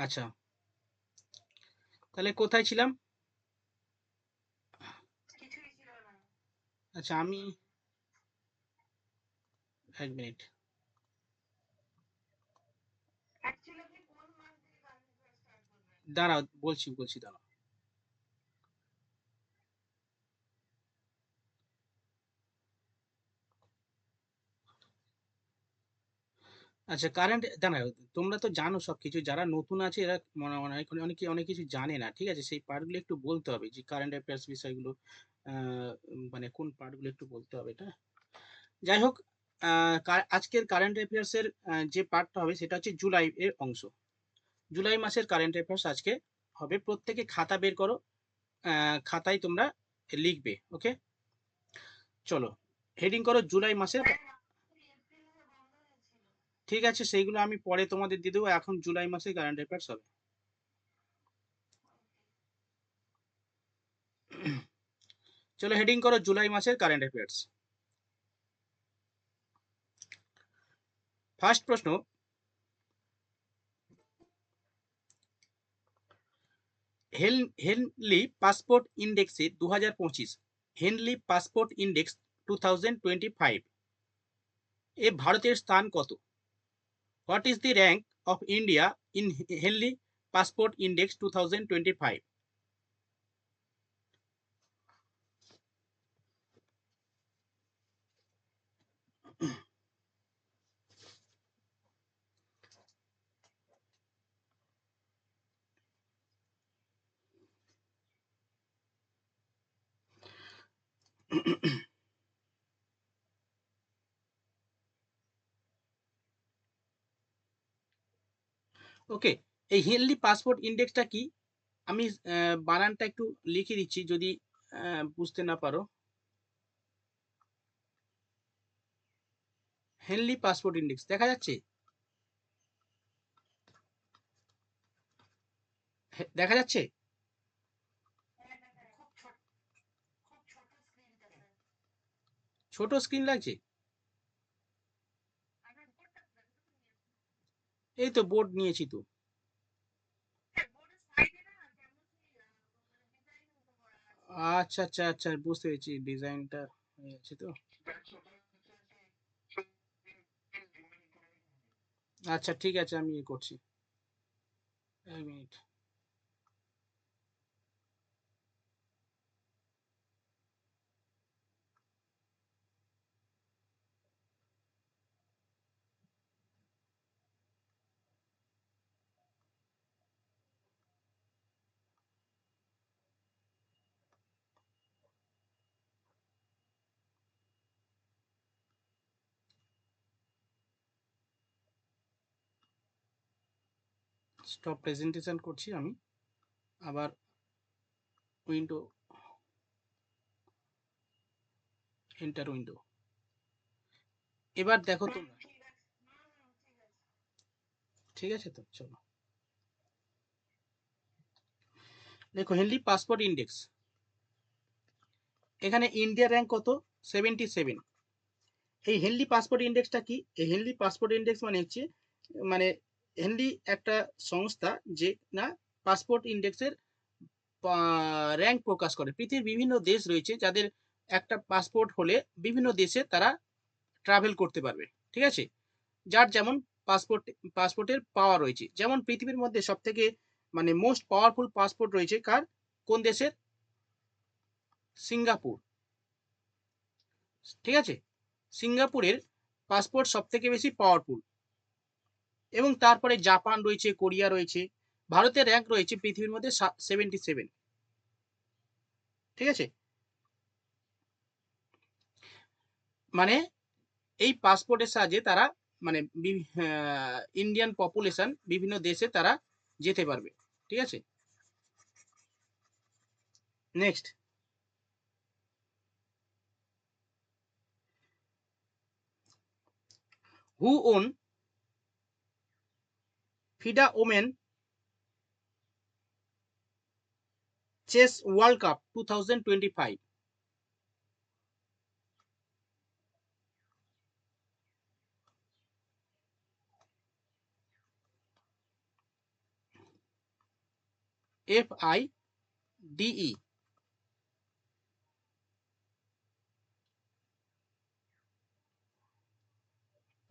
আচ্ছা, তাহলে কোথায় ছিলাম? আচ্ছা, আমি 1 মিনিট দাঁড়াও, বলছি বলছি, দাঁড়াও। আচ্ছা, কারেন্ট দাঁড়াও, তোমরা তো জানো সবকিছু, যারা নতুন আছে এরা মনে মনে হয় অনেকে অনেক কিছু জানে না, ঠিক আছে? সেই পার্টগুলো একটু বলতে হবে, যে কারেন্ট অ্যাফেয়ার্স বিষয়গুলো মানে কোন পার্টগুলো একটু বলতে হবে এটা। যাই হোক, আজকের কারেন্ট অ্যাফেয়ার্স এর যে পার্টটা হবে সেটা হচ্ছে জুলাই এর অংশ। জুলাই মাসের কারেন্ট অ্যাফেয়ার্স আজকে হবে। প্রত্যেকে খাতা বের করো, খাতায় তোমরা লিখবে, ওকে? চলো, হেডিং করো জুলাই মাসের। ঠিক আছে, সেইগুলো আমি পরে তোমাদের দিয়ে দেবো, এখন জুলাই মাসে কারেন্ট অ্যাফেয়ার্স হবে। চলো, হেডিং করো জুলাই মাসের কারেন্ট অ্যাফেয়ার্স। ফার্স্ট প্রশ্ন, হেনলি পাসপোর্ট ইন্ডেক্সে 2025, হেনলি পাসপোর্ট ইন্ডেক্স 2025 এ ভারতের স্থান কত? What is the rank of India in Henley passport index 2025? Okay, এই হেনলি পাসপোর্ট ইন্ডেক্সটা কি? আমি বানানটা একটু লিখে দিচ্ছি যদি বুঝতে না পারো। হেনলি পাসপোর্ট ইন্ডেক্স দেখা যাচ্ছে? দেখা যাচ্ছে? ছোট স্ক্রিন লাগছে? এই তো বোর্ড নিয়েছি তো। আচ্ছা আচ্ছা আচ্ছা, বুঝতে পেরেছি, ডিজাইনটা হয়ে গেছে তো। আচ্ছা ঠিক আছে, আমি ইয়ে করছি। 1 মিনিট। স্টপ প্রেজেন্টেশন করছি আমি, আবার উইন্ডো, এন্টার উইন্ডো। এবার দেখো তোমরা, ঠিক আছে তো? চলো, দেখো হেনলি পাসপোর্ট ইন্ডেক্স, এখানে ইন্ডিয়া র্যাঙ্ক কত? 77। এই হেনলি পাসপোর্ট ইন্ডেক্সটা কি? এই হেনলি পাসপোর্ট ইন্ডেক্স মানে হচ্ছে, মানে হেনলি একটা সংস্থা যে না পাসপোর্ট ইন্ডেক্সের র্যাঙ্ক প্রকাশ করে। পৃথিবীর বিভিন্ন দেশ রয়েছে যাদের একটা পাসপোর্ট হলে বিভিন্ন দেশে তারা ট্রাভেল করতে পারবে, ঠিক আছে? যার যেমন পাসপোর্ট, পাসপোর্টের পাওয়ার রয়েছে। যেমন পৃথিবীর মধ্যে সব থেকে মানে মোস্ট পাওয়ারফুল পাসপোর্ট রয়েছে কার? কোন দেশের? সিঙ্গাপুর, ঠিক আছে? সিঙ্গাপুরের পাসপোর্ট সব থেকে বেশি পাওয়ারফুল। এবং তারপরে জাপান রয়েছে, কোরিয়া রয়েছে। ভারতের র্যাঙ্ক রয়েছে পৃথিবীর মধ্যে 77, ঠিক আছে? মানে এই পাসপোর্টের সাহায্যে তারা মানে ইন্ডিয়ান পপুলেশন বিভিন্ন দেশে তারা যেতে পারবে, ঠিক আছে? Next, who won FIDE women chess world cup 2025? FIDE,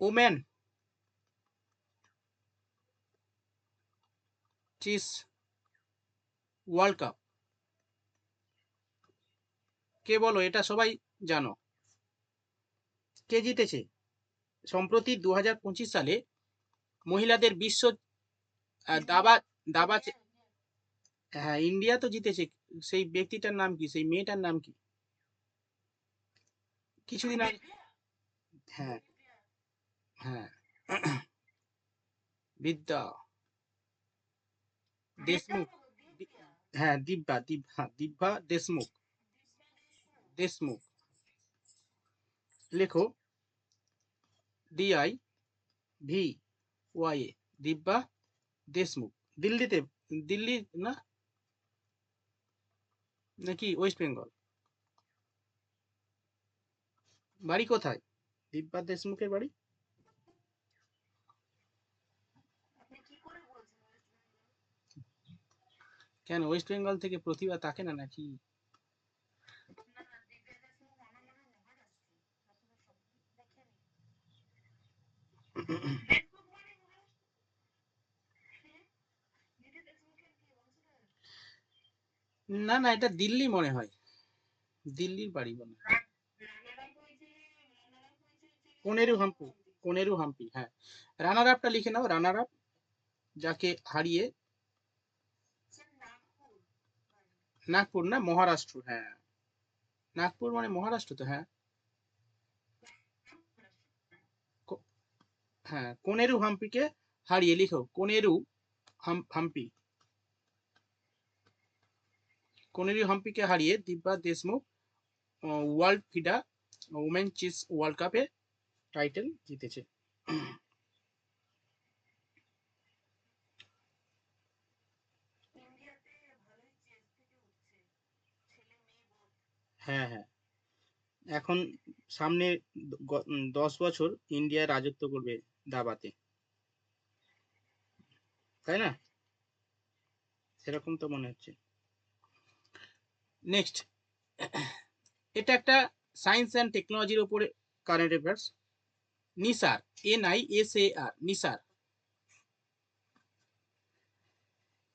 women chess world cup. কে বলো, এটা সবাই জানো। কে জিতেছে? সম্প্রতি 2025 সালে মহিলাদের বিশ্ব দাবা দাবা হ্যাঁ, ইন্ডিয়া তো জিতেছে। সেই ব্যক্তিটার নাম কি, সেই মেয়েটার নাম কি? কিছুদিন আগে। হ্যাঁ, হ্যাঁ। বিদ্যা দেশমুখ। হ্যাঁ, দিব্যা দিব্যা দিব্যা দেশমুখ। দেশমুখ লেখো, DIVYA, দিব্যা দেশমুখ। দিল্লিতে, দিল্লি না, নাকি ওয়েস্ট বেঙ্গল? বাড়ি কোথায় দিব্যা দেশমুখের বাড়ি? কেন, ওয়েস্ট বেঙ্গল থেকে প্রতিভা থাকে না নাকি? না না, এটা দিল্লি মনে হয়, দিল্লির বাড়ি মনে হয়। কোনেরু হাম্পি, কোনেরু হাম্পি, হ্যাঁ। রানার আপটা লিখে নাও, রানার আপ যাকে হারিয়ে। নাগপুর না, মহারাষ্ট্র, হ্যাঁ। নাগপুর মানে মহারাষ্ট্র তো, হ্যাঁ। কো- হ্যাঁ, কোনেরু হাম্পিকে হারিয়ে, লিখো কোনেরু হাম্পি। কোনেরু হাম্পিকে হারিয়ে Divya Deshmukh world FIDE women chess world কাপে টাইটেল জিতেছে। হ্যাঁ, হ্যাঁ। এখন সামনে 10 বছর ইন্ডিয়া রাজত্ব করবে দাবাতে, তাই না? সেরকম তো মনে হচ্ছে। নেক্সট, এটা একটা সায়েন্স অ্যান্ড টেকনোলজির উপরে current affairs. Nisar, NISAR, Nisar.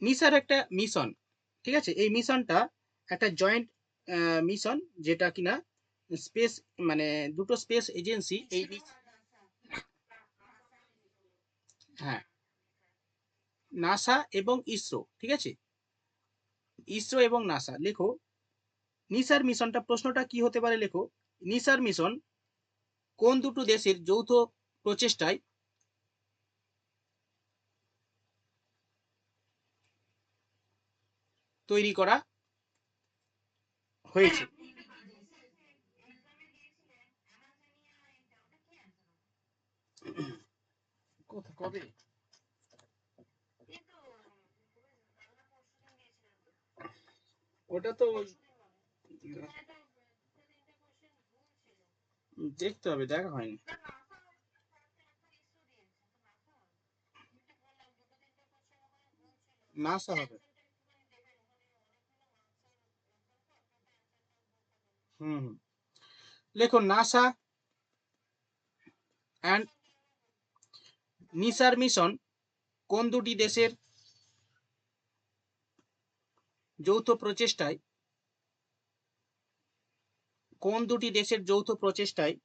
Nisar একটা মিশন, ঠিক আছে? এই মিশনটা একটা জয়েন্ট মিশন, যেটা কিনা স্পেস, মানে দুটো স্পেস এজেন্সি এই হ্যাঁ, নাসা এবং ইসরো, ঠিক আছে? ইসরো এবং নাসা, লেখো নিসার মিশনটা, প্রশ্নটা কি হতে পারে লেখো, নিসার মিশন কোন দুটো দেশের যৌথ প্রচেষ্টায় তৈরি করা হয়েছে? কবে? ওটা তো দেখতে হবে, দেখা হয়নি। নাসা হবে। হুম হুম। লেখো নাসা অ্যান্ড নিসার মিশন কোন দুটি দেশের যৌথ প্রচেষ্টায়, কোন দুটি দেশের যৌথ প্রচেষ্টায়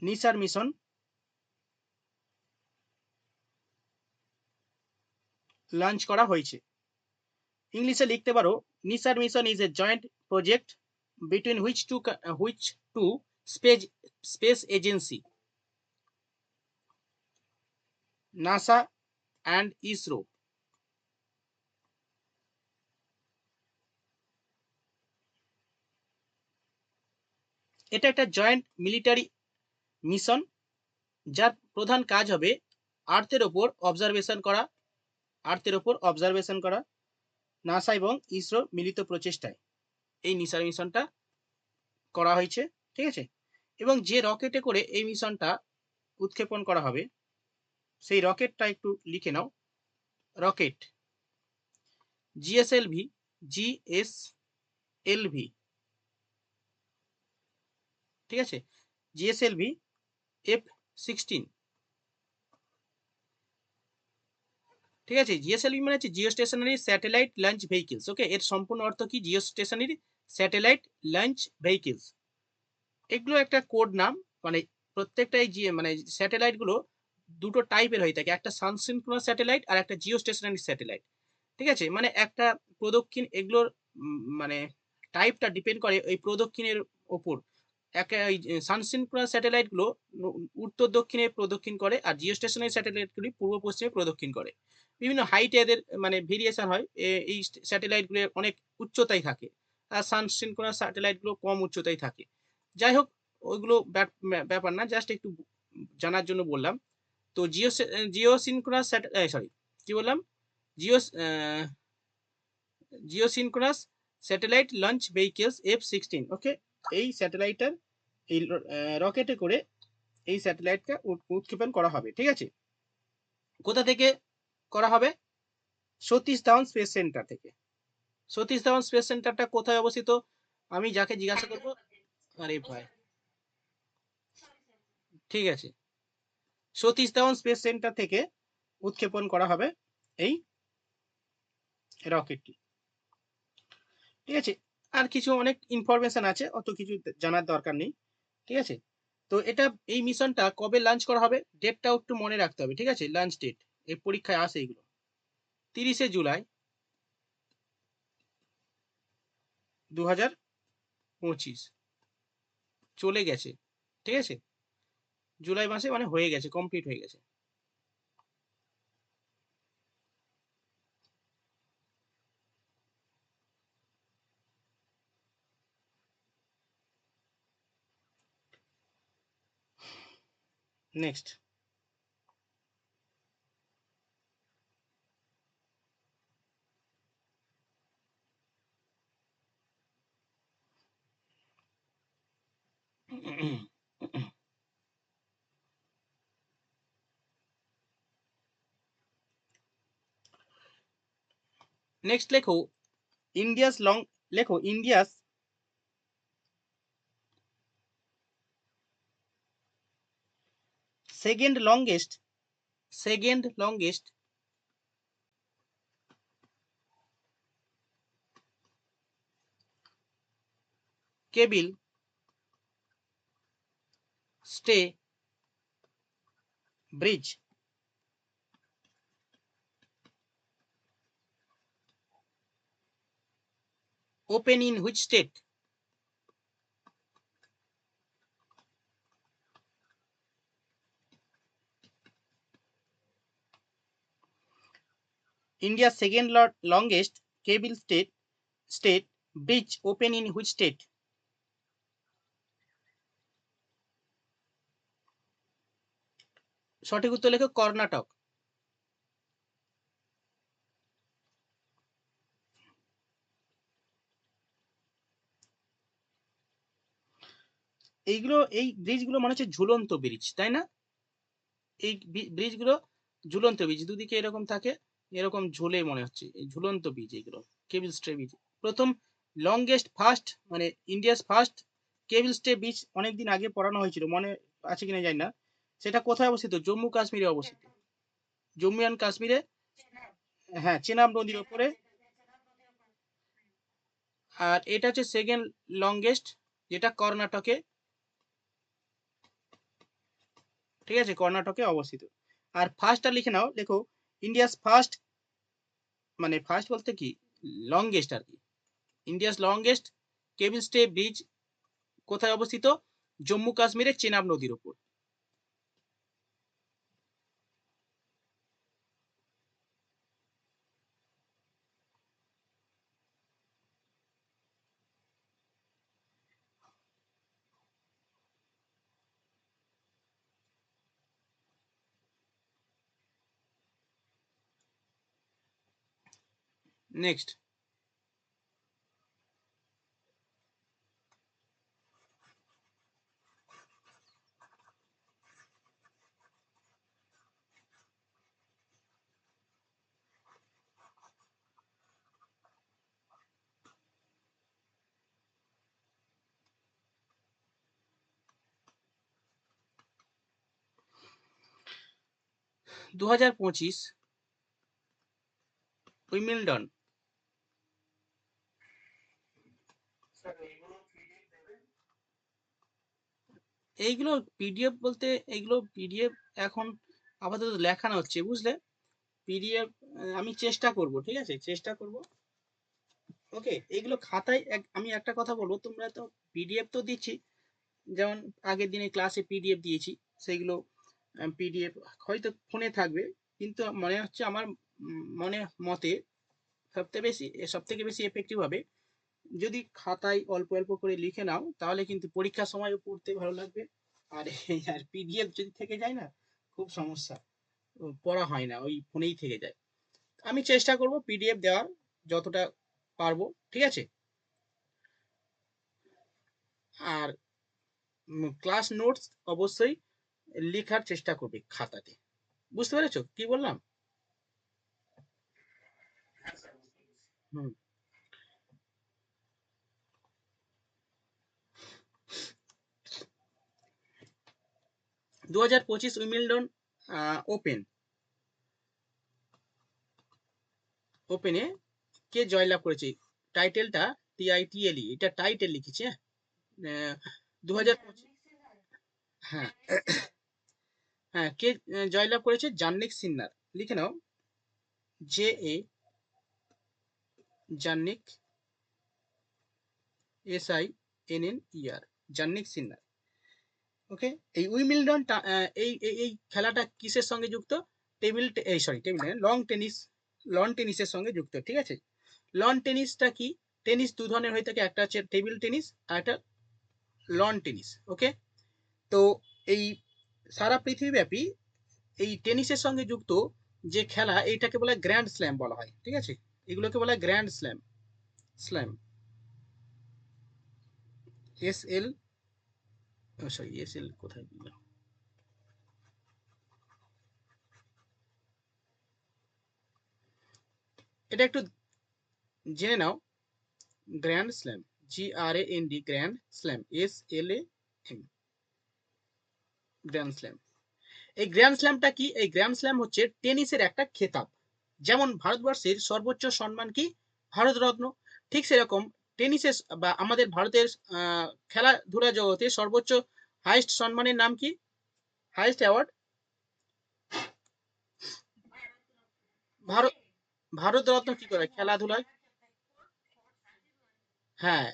নিসার মিশন লঞ্চ করা হয়েছে? ইংলিশে লিখতে পারো, NISAR mission is a joint project between which two space space agency, NASA and ISRO. এটা একটা জয়েন্ট মিলিটারি মিশন, যার প্রধান কাজ হবে আর্থের ওপর অবজারভেশন করা, আর্থের ওপর অবজারভেশন করা। নাসা এবং ইসরো মিলিত প্রচেষ্টায় এই নিসার মিশনটা করা হয়েছে, ঠিক আছে? এবং যে রকেটে করে এই মিশনটা উৎক্ষেপণ করা হবে, সেই রকেটটা একটু লিখে নাও, রকেট, জিএসএলভি, জিএসএলভি, ঠিক আছে, জিএসএলভি F-16, ঠিক আছে। জিএসএলভি মানে হচ্ছে geo stationary satellite launch vehicles. Okay, এর সম্পূর্ণ অর্থ কি? Geo stationary satellite launch vehicles. এগুলো একটা কোড নাম, মানে প্রত্যেকটা এই মানে স্যাটেলাইট গুলো দুটো টাইপের হয়ে থাকে, একটা সানসিনক্রোনাস স্যাটেলাইট আর একটা জিও স্টেশনারি স্যাটেলাইট, ঠিক আছে। মানে একটা প্রদক্ষিণ, এগুলোর মানে টাইপটা ডিপেন্ড করে ওই প্রদক্ষিণের ওপর। একটা এই সানসিনক্রোনাস স্যাটেলাইট গুলো উত্তর দক্ষিণে প্রদক্ষিণ করে, আর জিও স্টেশনারি স্যাটেলাইট গুলি পূর্ব পশ্চিমে প্রদক্ষিণ করে। বিভিন্ন হাইটে এদের মানে ভেরিয়েশন হয়। এই স্যাটেলাইট গুলো অনেক উচ্চতায় থাকে, আর সানসিনক্রোনাস স্যাটেলাইট গুলো কম উচ্চতায় থাকে। যাই হোক, ওইগুলো ব্যাপার না, জাস্ট একটু জানার জন্য বললাম। তো জিও সিনক্রোনাস সরি, কি বললাম, geo geosynchronous satellite launch vehicles F-16। Okay, এই স্যাটেলাইটার এই রকেটে করে এই স্যাটেলাইটকে উৎক্ষেপণ করা হবে, ঠিক আছে। কোথা থেকে করা হবে? সতীশ ধাওয়ান স্পেস সেন্টার থেকে। সতীশ ধাওয়ান স্পেস সেন্টারটা কোথায় অবস্থিত? আমি যাকে জিজ্ঞাসা করব, আরে ভাই, ঠিক আছে, সতীশ ধাওয়ান স্পেস সেন্টার থেকে উৎক্ষেপণ করা হবে এই রকেটটি, ঠিক আছে। আর কিছু অনেক ইনফরমেশন আছে, অত কিছু জানার দরকার নেই, ঠিক আছে। তো এটা, এই মিশনটা কবে লঞ্চ করা হবে, ডেটটাও একটু মনে রাখতে হবে, ঠিক আছে। লঞ্চ ডেট এই পরীক্ষায় আসে এগুলো, 30শে জুলাই 2025, চলে গেছে, ঠিক আছে। জুলাই মাসে মানে হয়ে গেছে, কমপ্লিট হয়ে গেছে। নেক্সট, নেক্সট লেখো ইন্ডিয়াস লং, লেখো India's second longest, second longest cable stay bridge open in which state? India's second longest cable state bridge open in which state? সঠিক উত্তর লেখো কর্ণাটক। এইগুলো, এই ব্রিজগুলো মনে হচ্ছে ঝুলন্ত ব্রিজ, তাই না? এই ব্রিজগুলো ঝুলন্ত ব্রিজ, দুদিকে এরকম থাকে, এরকম ঝুলে মনে হচ্ছে, এই ঝুলন্ত ব্রিজ এগুলো, কেবল স্টে ব্রিজ। প্রথম লংগেস্ট ফার্স্ট মানে ইন্ডিয়াস ফার্স্ট কেবল স্টে ব্রিজ অনেকদিন আগে পড়ানো হয়েছিল, মনে আছে কিনা জানি না। সেটা কোথায় অবস্থিত? জম্মু কাশ্মীরে অবস্থিত, জম্মু অ্যান্ড কাশ্মীরে। হ্যাঁ, চেনাব নদীর ওপরে। আর এটা হচ্ছে সেকেন্ড লংগেস্ট, যেটা কর্ণাটকে, ঠিক আছে, কর্ণাটকে অবস্থিত। আর ফার্স্টটা লিখে নাও, দেখো ইন্ডিয়াস ফার্স্ট, মানে ফার্স্ট বলতে কি, লংগেস্ট আর কি। ইন্ডিয়াস লংগেস্ট কেবল স্টে ব্রিজ কোথায় অবস্থিত? জম্মু কাশ্মীরের চেনাব নদীর উপর। Next, 2025 Wimbledon. এইগুলো পিডিএফ বলতে, এইগুলো পিডিএফ এখন আপাতত লেখানো হচ্ছে, বুঝলে? পিডিএফ আমি চেষ্টা করব, ঠিক আছে, চেষ্টা করব। ওকে, এইগুলো খাতায় আমি একটা কথা বলবো, তোমরা তো পিডিএফ তো দিচ্ছি, যেমন আগের দিনে ক্লাসে পিডিএফ দিয়েছি, সেইগুলো পিডিএফ হয়তো ফোনে থাকবে, কিন্তু মনে হচ্ছে আমার মনে মতে সব থেকে বেশি এফেক্টিভ হবে যদি খাতায় অল্প অল্প করে লিখে নাও, তাহলে কিন্তু পরীক্ষার সময়ও পড়তে ভালো লাগবে। আর আর পিডিএফ যদি থেকে যায় না, খুব সমস্যা, পড়া হয় না, ওই ফোনেই থেকে যায়। আমি চেষ্টা করব পিডিএফ দেওয়ার যতটা পারবো, ঠিক আছে। আর ক্লাস নোটস অবশ্যই লেখার চেষ্টা করবে খাতাতে। বুঝতে পেরেছো কি বললাম? হুম। 2025 উইম্বলডন ওপেন ওপেনে কে জয়লাভ করেছে? টাইটেলটা TITLE, এটা টাইটেল লিখেছি, হ্যাঁ। 2025, হ্যাঁ হ্যাঁ, কে জয়লাভ করেছে? জান্নিক সিন্নার, লিখে নাও, জান্নিক, SINNER, জান্নিক সিন্নার। ওকে, এই উইম্বলডন এই খেলাটা কিসের সঙ্গে যুক্ত? টেবিল লন টেনিসের সঙ্গে যুক্ত, ঠিক আছে। লন টেনিসটা কি? টেনিস দু ধরনের হয়ে থাকে, একটা হচ্ছে টেবিল টেনিস আর একটা লন টেনিস। ওকে, তো এই সারা পৃথিবীব্যাপী এই টেনিসের সঙ্গে যুক্ত যে খেলা, এইটাকে বলা হয় গ্র্যান্ড স্ল্যাম বলা হয়, ঠিক আছে। এগুলোকে বলা হয় grand slam. Slam, SL, sorry SL কোথায় দিলাম, এটা একটু জেনে নাও। Grand slam, GRAND, grand slam, SLAM, grand slam. এই গ্র্যান্ড স্ল্যামটা কি? এই গ্র্যান্ড স্ল্যাম হচ্ছে টেনিসের একটা খেতাব। যেমন ভারতবর্ষের সর্বোচ্চ সম্মান কি? ভারতরত্ন। ঠিক সেরকম টেনিসের বা আমাদের ভারতের খেলাধুলা জগতে সর্বোচ্চ হাইস্ট সম্মানের নাম কি? Highest award? ভারত ভারতরত্ন কি করে খেলাধুলায়? হ্যাঁ,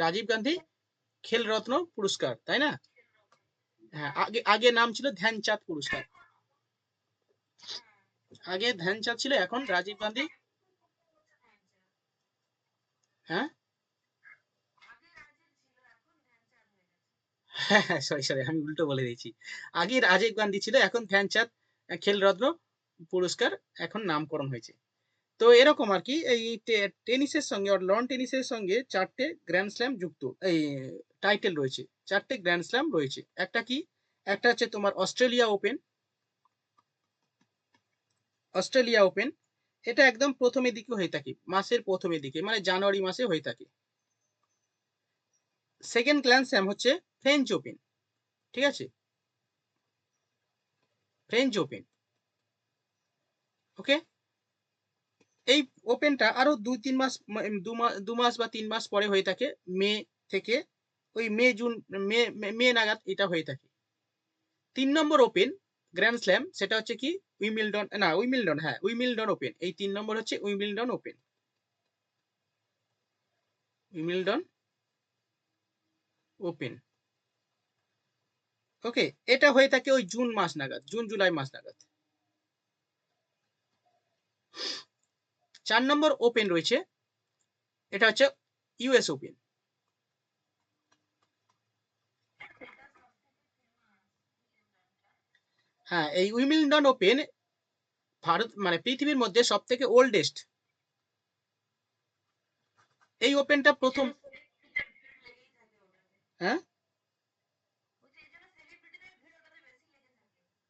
রাজীব গান্ধী খেলরত্ন পুরস্কার, তাই না? হ্যাঁ, আগে আগে নাম ছিল ধ্যানচাঁদ পুরস্কার। আগে ধ্যানচাঁদ ছিল, এখন রাজীব গান্ধী। হ্যাঁ হ্যাঁ হ্যাঁ, সরি সরি, আমি উল্টো বলে দিয়েছি। আগে রাজীব গান্ধী ছিল, এখন ধ্যানচাঁদ খেলরত্ন পুরস্কার এখন নামকরণ হয়েছে। তো এরকম আর কি, এই টেনিসের সঙ্গে লন টেনিসের সঙ্গে চারটে গ্র্যান্ড স্ল্যাম যুক্ত, এই টাইটেল রয়েছে, চারটে গ্র্যান্ড স্ল্যাম রয়েছে। একটা কি? একটা হচ্ছে তোমার অস্ট্রেলিয়া ওপেন। এটা একদম প্রথমের দিকে হয়ে থাকে, মাসের প্রথমের দিকে, মানে জানুয়ারি মাসে হয়ে থাকে। সেকেন্ড গ্র্যান্ড স্ল্যাম হচ্ছে ফ্রেঞ্চ ওপেন, ঠিক আছে, ফ্রেঞ্চ ওপেন। ওকে, এই ওপেনটা আরো 2-3 মাস, 2 মাস বা 3 মাস পরে হয়ে থাকে, মে থেকে, ওই মে জুন, মে মে নাগাদ এটা হয়ে থাকে। 3 নম্বর ওপেন গ্র্যান্ড স্ল্যাম, সেটা হচ্ছে কি? উইমিলডন ওপেন। এই 3 নম্বর হচ্ছে উইমিলডন ওপেন। উইমিলডন ওপেন। ওকে, এটা হয়ে থাকে ওই জুন মাস নাগাদ, জুন জুলাই মাস নাগাদ। 4 নম্বর ওপেন রয়েছে, এটা হচ্ছে US ওপেন। হ্যাঁ, এই উইমিলডন ওপেন ভারত মানে পৃথিবীর মধ্যে সব থেকে ওল্ডেস্ট। এই ওপেনটা প্রথম, হ্যাঁ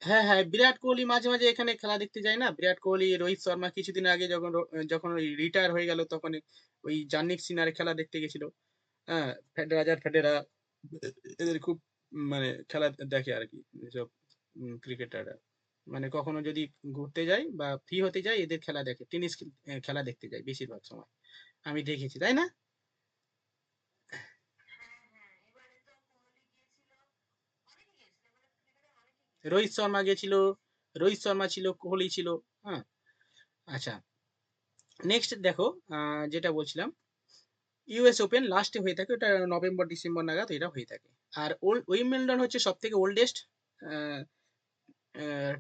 হ্যাঁ হ্যাঁ, বিরাট কোহলি মাঝে মাঝে এখানে খেলা দেখতে যায় না? বিরাট কোহলি, রোহিত শর্মা কিছুদিন আগে যখন যখন ওই রিটায়ার হয়ে গেল, তখন ওই জানিক সিনারে খেলা দেখতে গেছিল। হ্যাঁ, ফেডেরা এদের খুব মানে খেলা দেখে আর কি, সব ক্রিকেটাররা। মানে কখনো যদি ঘুরতে যাই বা ফ্রি হতে যাই এদের খেলা দেখে, টেনিস খেলা দেখতে যাই বেশিরভাগ সময়, আমি দেখেছি, তাই না? রোহিত শর্মা গেছিল, রোহিত শর্মা ছিল, কোহলি ছিল। হ্যাঁ। আচ্ছা, নেক্সট দেখো, যেটা বলছিলাম, ইউএস ওপেন লাস্টে হয়ে থাকে, ওটা নভেম্বর ডিসেম্বর নাগাদ এটা হয়ে থাকে। আর উইম্বলডন হচ্ছে সব থেকে ওল্ডেস্ট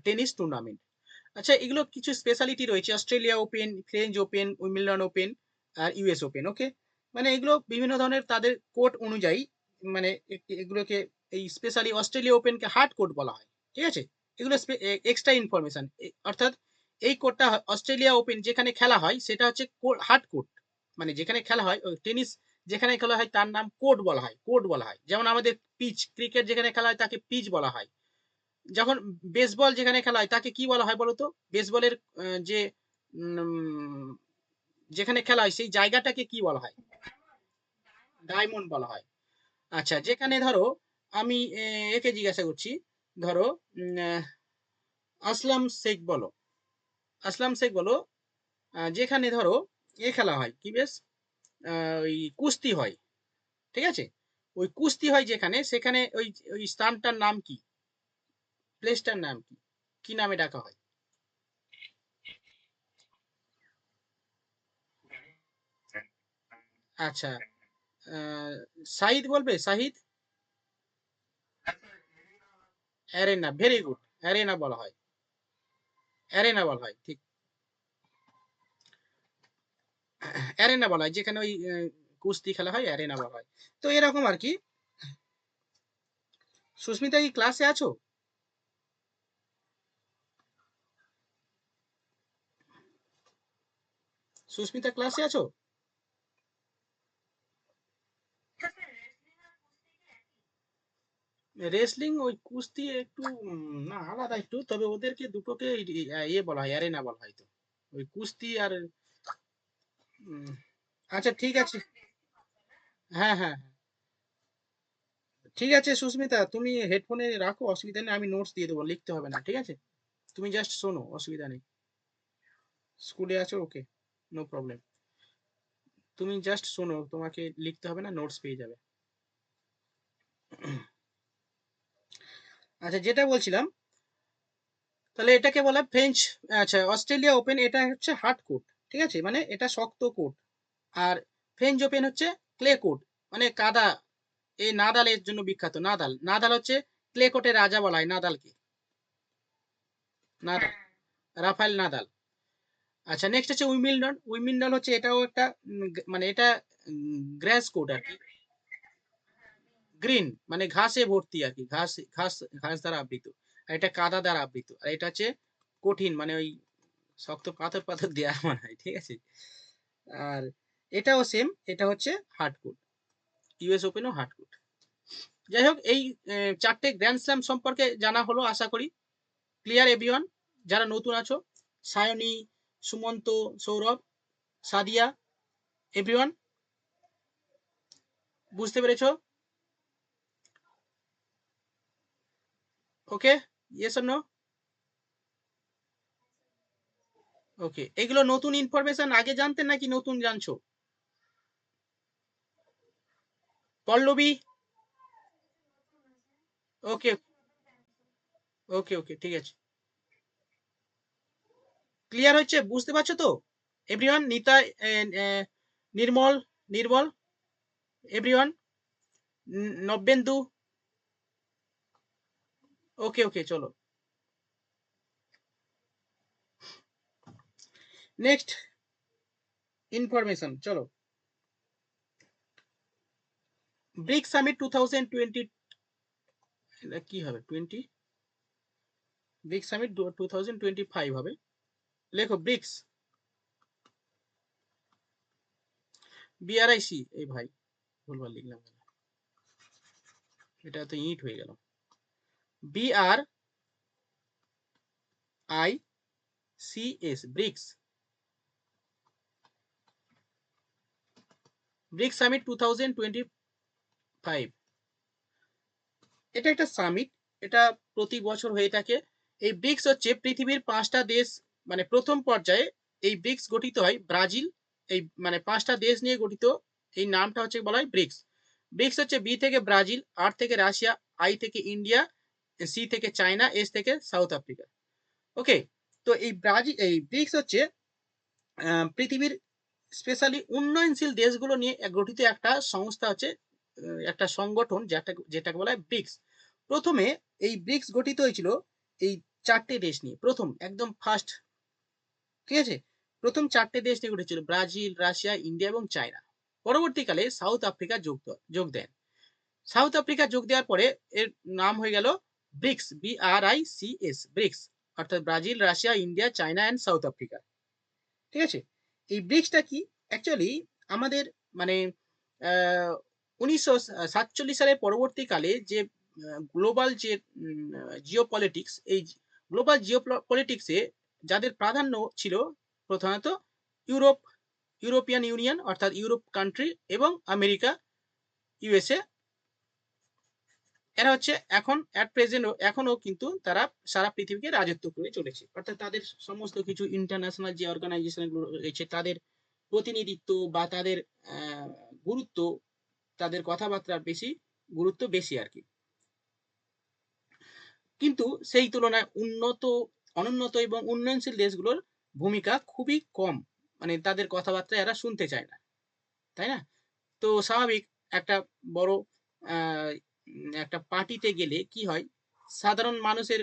টেনিস টুর্নামেন্ট। আচ্ছা, এগুলো কিছু স্পেশালিটি রয়েছে, Australia open, French open, Wimbledon open আর ইউএস ওপেন। ওকে, মানে এগুলো বিভিন্ন ধরনের তাদের কোর্ট অনুযায়ী, মানে এগুলোকে, এই স্পেশালি অস্ট্রেলিয়া ওপেনকে হার্ড কোর্ট বলা হয়, ঠিক আছে? এগুলো এক্সট্রা ইনফরমেশন, অর্থাৎ এই কোর্টটা অস্ট্রেলিয়া ওপেন যেখানে খেলা হয় সেটা হচ্ছে হার্ড কোর্ট, মানে যেখানে খেলা হয় টেনিস, যেখানে খেলা হয় তার নাম কোর্ট বলা হয়, কোর্ট বলা হয়। যেমন আমাদের পিচ, ক্রিকেট যেখানে খেলা হয় তাকে পিচ বলা হয়। যখন বেসবল যেখানে খেলা হয় তাকে কি বলা হয় বলতো? বেসবলের যে উম, যেখানে খেলা হয় সেই জায়গাটাকে কি বলা হয়? ডায়মন্ড বলা হয়। আচ্ছা, যেখানে ধরো আমি একে জিজ্ঞাসা করছি, ধরো আসলাম শেখ বলো, আসলাম শেখ বলো, যেখানে ধরো খেলা হয় কি বেশ, ওই কুস্তি হয়, ঠিক আছে? ওই কুস্তি হয় যেখানে, সেখানে ওই ওই স্থানটার নাম কি? প্লেসটার নাম কি? কি নামে ডাকা হয়? আচ্ছা, শাহিদ বলবে, Shahid? Arena, very good, arena বলা হয়, অ্যারেনা বলা হয়, ঠিক, অ্যারেনা বলা হয় যেখানে ওই কুস্তি খেলা হয়, অ্যারেনা বলা হয়। তো এরকম আর কি। সুস্মিতা কি ক্লাসে আছো? সুস্মিতা ক্লাসে আছো? রেসলিং ওই কুস্তি একটু না, আলাদা একটু, তবে ওদেরকে দুটোকে ইয়ে বলা হয়, অ্যারেনা বলা হয়। তো ওই কুস্তি আর উম, আচ্ছা ঠিক আছে। হ্যাঁ, হ্যাঁ, ঠিক আছে সুস্মিতা, তুমি হেডফোনে রাখো, অসুবিধা নেই, আমি নোটস দিয়ে দেবো, লিখতে হবে না, ঠিক আছে? তুমি জাস্ট শোনো, অসুবিধা নেই। স্কুলে আছো, ওকে, নো প্রবলেম। তুমি জাস্ট শোনো, তোমাকে লিখতে হবে না, নোটস পেয়ে যাবে। আচ্ছা, যেটা বলছিলাম, তাহলে এটাকে বলা হয় ফ্রেঞ্চ, আচ্ছা অস্ট্রেলিয়া ওপেন এটা হচ্ছে হার্ড কোর্ট, ঠিক আছে, মানে এটা শক্ত কোর্ট। আর ফ্রেঞ্চ ওপেন হচ্ছে ক্লে কোর্ট, মানে কাদা। এই নাদালের জন্য বিখ্যাত, নাদাল, নাদাল হচ্ছে ক্লে কোর্টের রাজা বলা হয় নাদালকে, নাদাল, রাফায়েল নাদাল। আচ্ছা, নেক্সট হচ্ছে উইম্বলডন, উইম্বলডন হচ্ছে এটাও একটা মানে এটা গ্রাস কোর্ট আর কি, গ্রিন মানে ঘাসে ভর্তি আর কি, ঘাস, ঘাস, ঘাস দ্বারা আবৃত। আর এটা কাদা দ্বারা আবৃত, আর এটা হচ্ছে কঠিন, মানে ওই শক্ত পাথর পাথর দেওয়া মনে হয়, ঠিক আছে? আর এটাও সেম, এটা হচ্ছে হার্ডকোর্ট, ইউএস ওপেনও হার্ডকোর্ট। যাই হোক, এই চারটে গ্র্যান্ড স্ল্যাম সম্পর্কে জানা হলো আশা করি। Clear everyone? যারা নতুন আছো, সায়নী, সুমন্ত, সৌরভ, সাদিয়া, এভরিওয়ান, বুঝতে পেরেছো? ওকে, ইয়েস অর নো? ওকে, এগুলো নতুন ইনফরমেশন, আগে জানতেন নাকি নতুন জানছো? পল্লবী? ওকে, ওকে, ওকে, ঠিক আছে। ক্লিয়ার হচ্ছে, বুঝতে পারছো তো এভরিওয়ান? নিতা, নির্মল, নির্মল, এভরিওয়ান, নব্যেন্দু? ওকে, ওকে, চলো নেক্সট ইনফরমেশন, চলো। ব্রিক সামিট 2020, কি হবে 20, ব্রিক সামিট 2025 হবে। লেখো ব্রিক্স, বিআরআইসি, এই ভাই ভুলভাল লিখলাম, এটা তো ইট হয়ে গেল, B R I C S, BRICS, BRIC summit 2025। এটা একটা সামিট, এটা প্রতি বছর হয়ে থাকে। এই ব্রিক্স হচ্ছে পৃথিবীর 5টা দেশ, মানে প্রথম পর্যায়ে এই ব্রিক্স গঠিত হয় ব্রাজিল, এই মানে 5টা দেশ নিয়ে গঠিত, এই নামটা হচ্ছে বলা হয় ব্রিক্স। ব্রিক্স হচ্ছে বি থেকে ব্রাজিল, আর থেকে রাশিয়া, আই থেকে ইন্ডিয়া, সি থেকে চায়না, এস থেকে সাউথ আফ্রিকা। ওকে, তো এই ব্রাজিল, এই ব্রিক্স হচ্ছে পৃথিবীর স্পেশালি উন্নয়নশীল দেশগুলো নিয়ে গঠিত একটা সংস্থা, হচ্ছে একটা সংগঠন, যেটাকে বলা হয় ব্রিক্স। প্রথমে এই ব্রিক্স গঠিত হয়েছিল এই 4টে দেশ নিয়ে, প্রথম একদম ফার্স্ট, ঠিক আছে, প্রথম 4টে দেশ নিয়ে গঠিত ছিল, ব্রাজিল, রাশিয়া, ইন্ডিয়া এবং চায়না। পরবর্তীকালে সাউথ আফ্রিকা যোগ দেন। সাউথ আফ্রিকা যোগ দেওয়ার পরে এর নাম হয়ে গেল ব্রিক্স, BRICS, ব্রিক্স, অর্থাৎ Brazil, Russia, India, China and south Africa. ঠিক আছে, এই ব্রিক্সটা কি অ্যাকচুয়ালি আমাদের মানে 1947 সালের পরবর্তীকালে যে গ্লোবাল যে জিও পলিটিক্স, এই গ্লোবাল জিও পলিটিক্সে যাদের প্রাধান্য ছিল প্রধানত ইউরোপ, ইউরোপিয়ান ইউনিয়ন অর্থাৎ ইউরোপ কান্ট্রি এবং আমেরিকা, USA, এরা হচ্ছে এখন অ্যাট প্রেজেন্ট এখনো কিন্তু তারা সারা পৃথিবীকে রাজত্ব করে চলেছে, অর্থাৎ তাদের সমস্ত কিছু ইন্টারন্যাশনাল যে অর্গানাইজেশন গুলো রয়েছে তাদের প্রতিনিধিত্ব বা তাদের গুরুত্ব, তাদের কথাবার্তার বেশি গুরুত্ব বেশি আর কি। কিন্তু সেই তুলনায় অনুন্নত এবং উন্নয়নশীল দেশগুলোর ভূমিকা খুবই কম, মানে তাদের কথাবার্তা এরা শুনতে চায় না, তাই না? তো স্বাভাবিক, একটা বড় একটা পার্টিতে গেলে কি হয়, সাধারণ মানুষের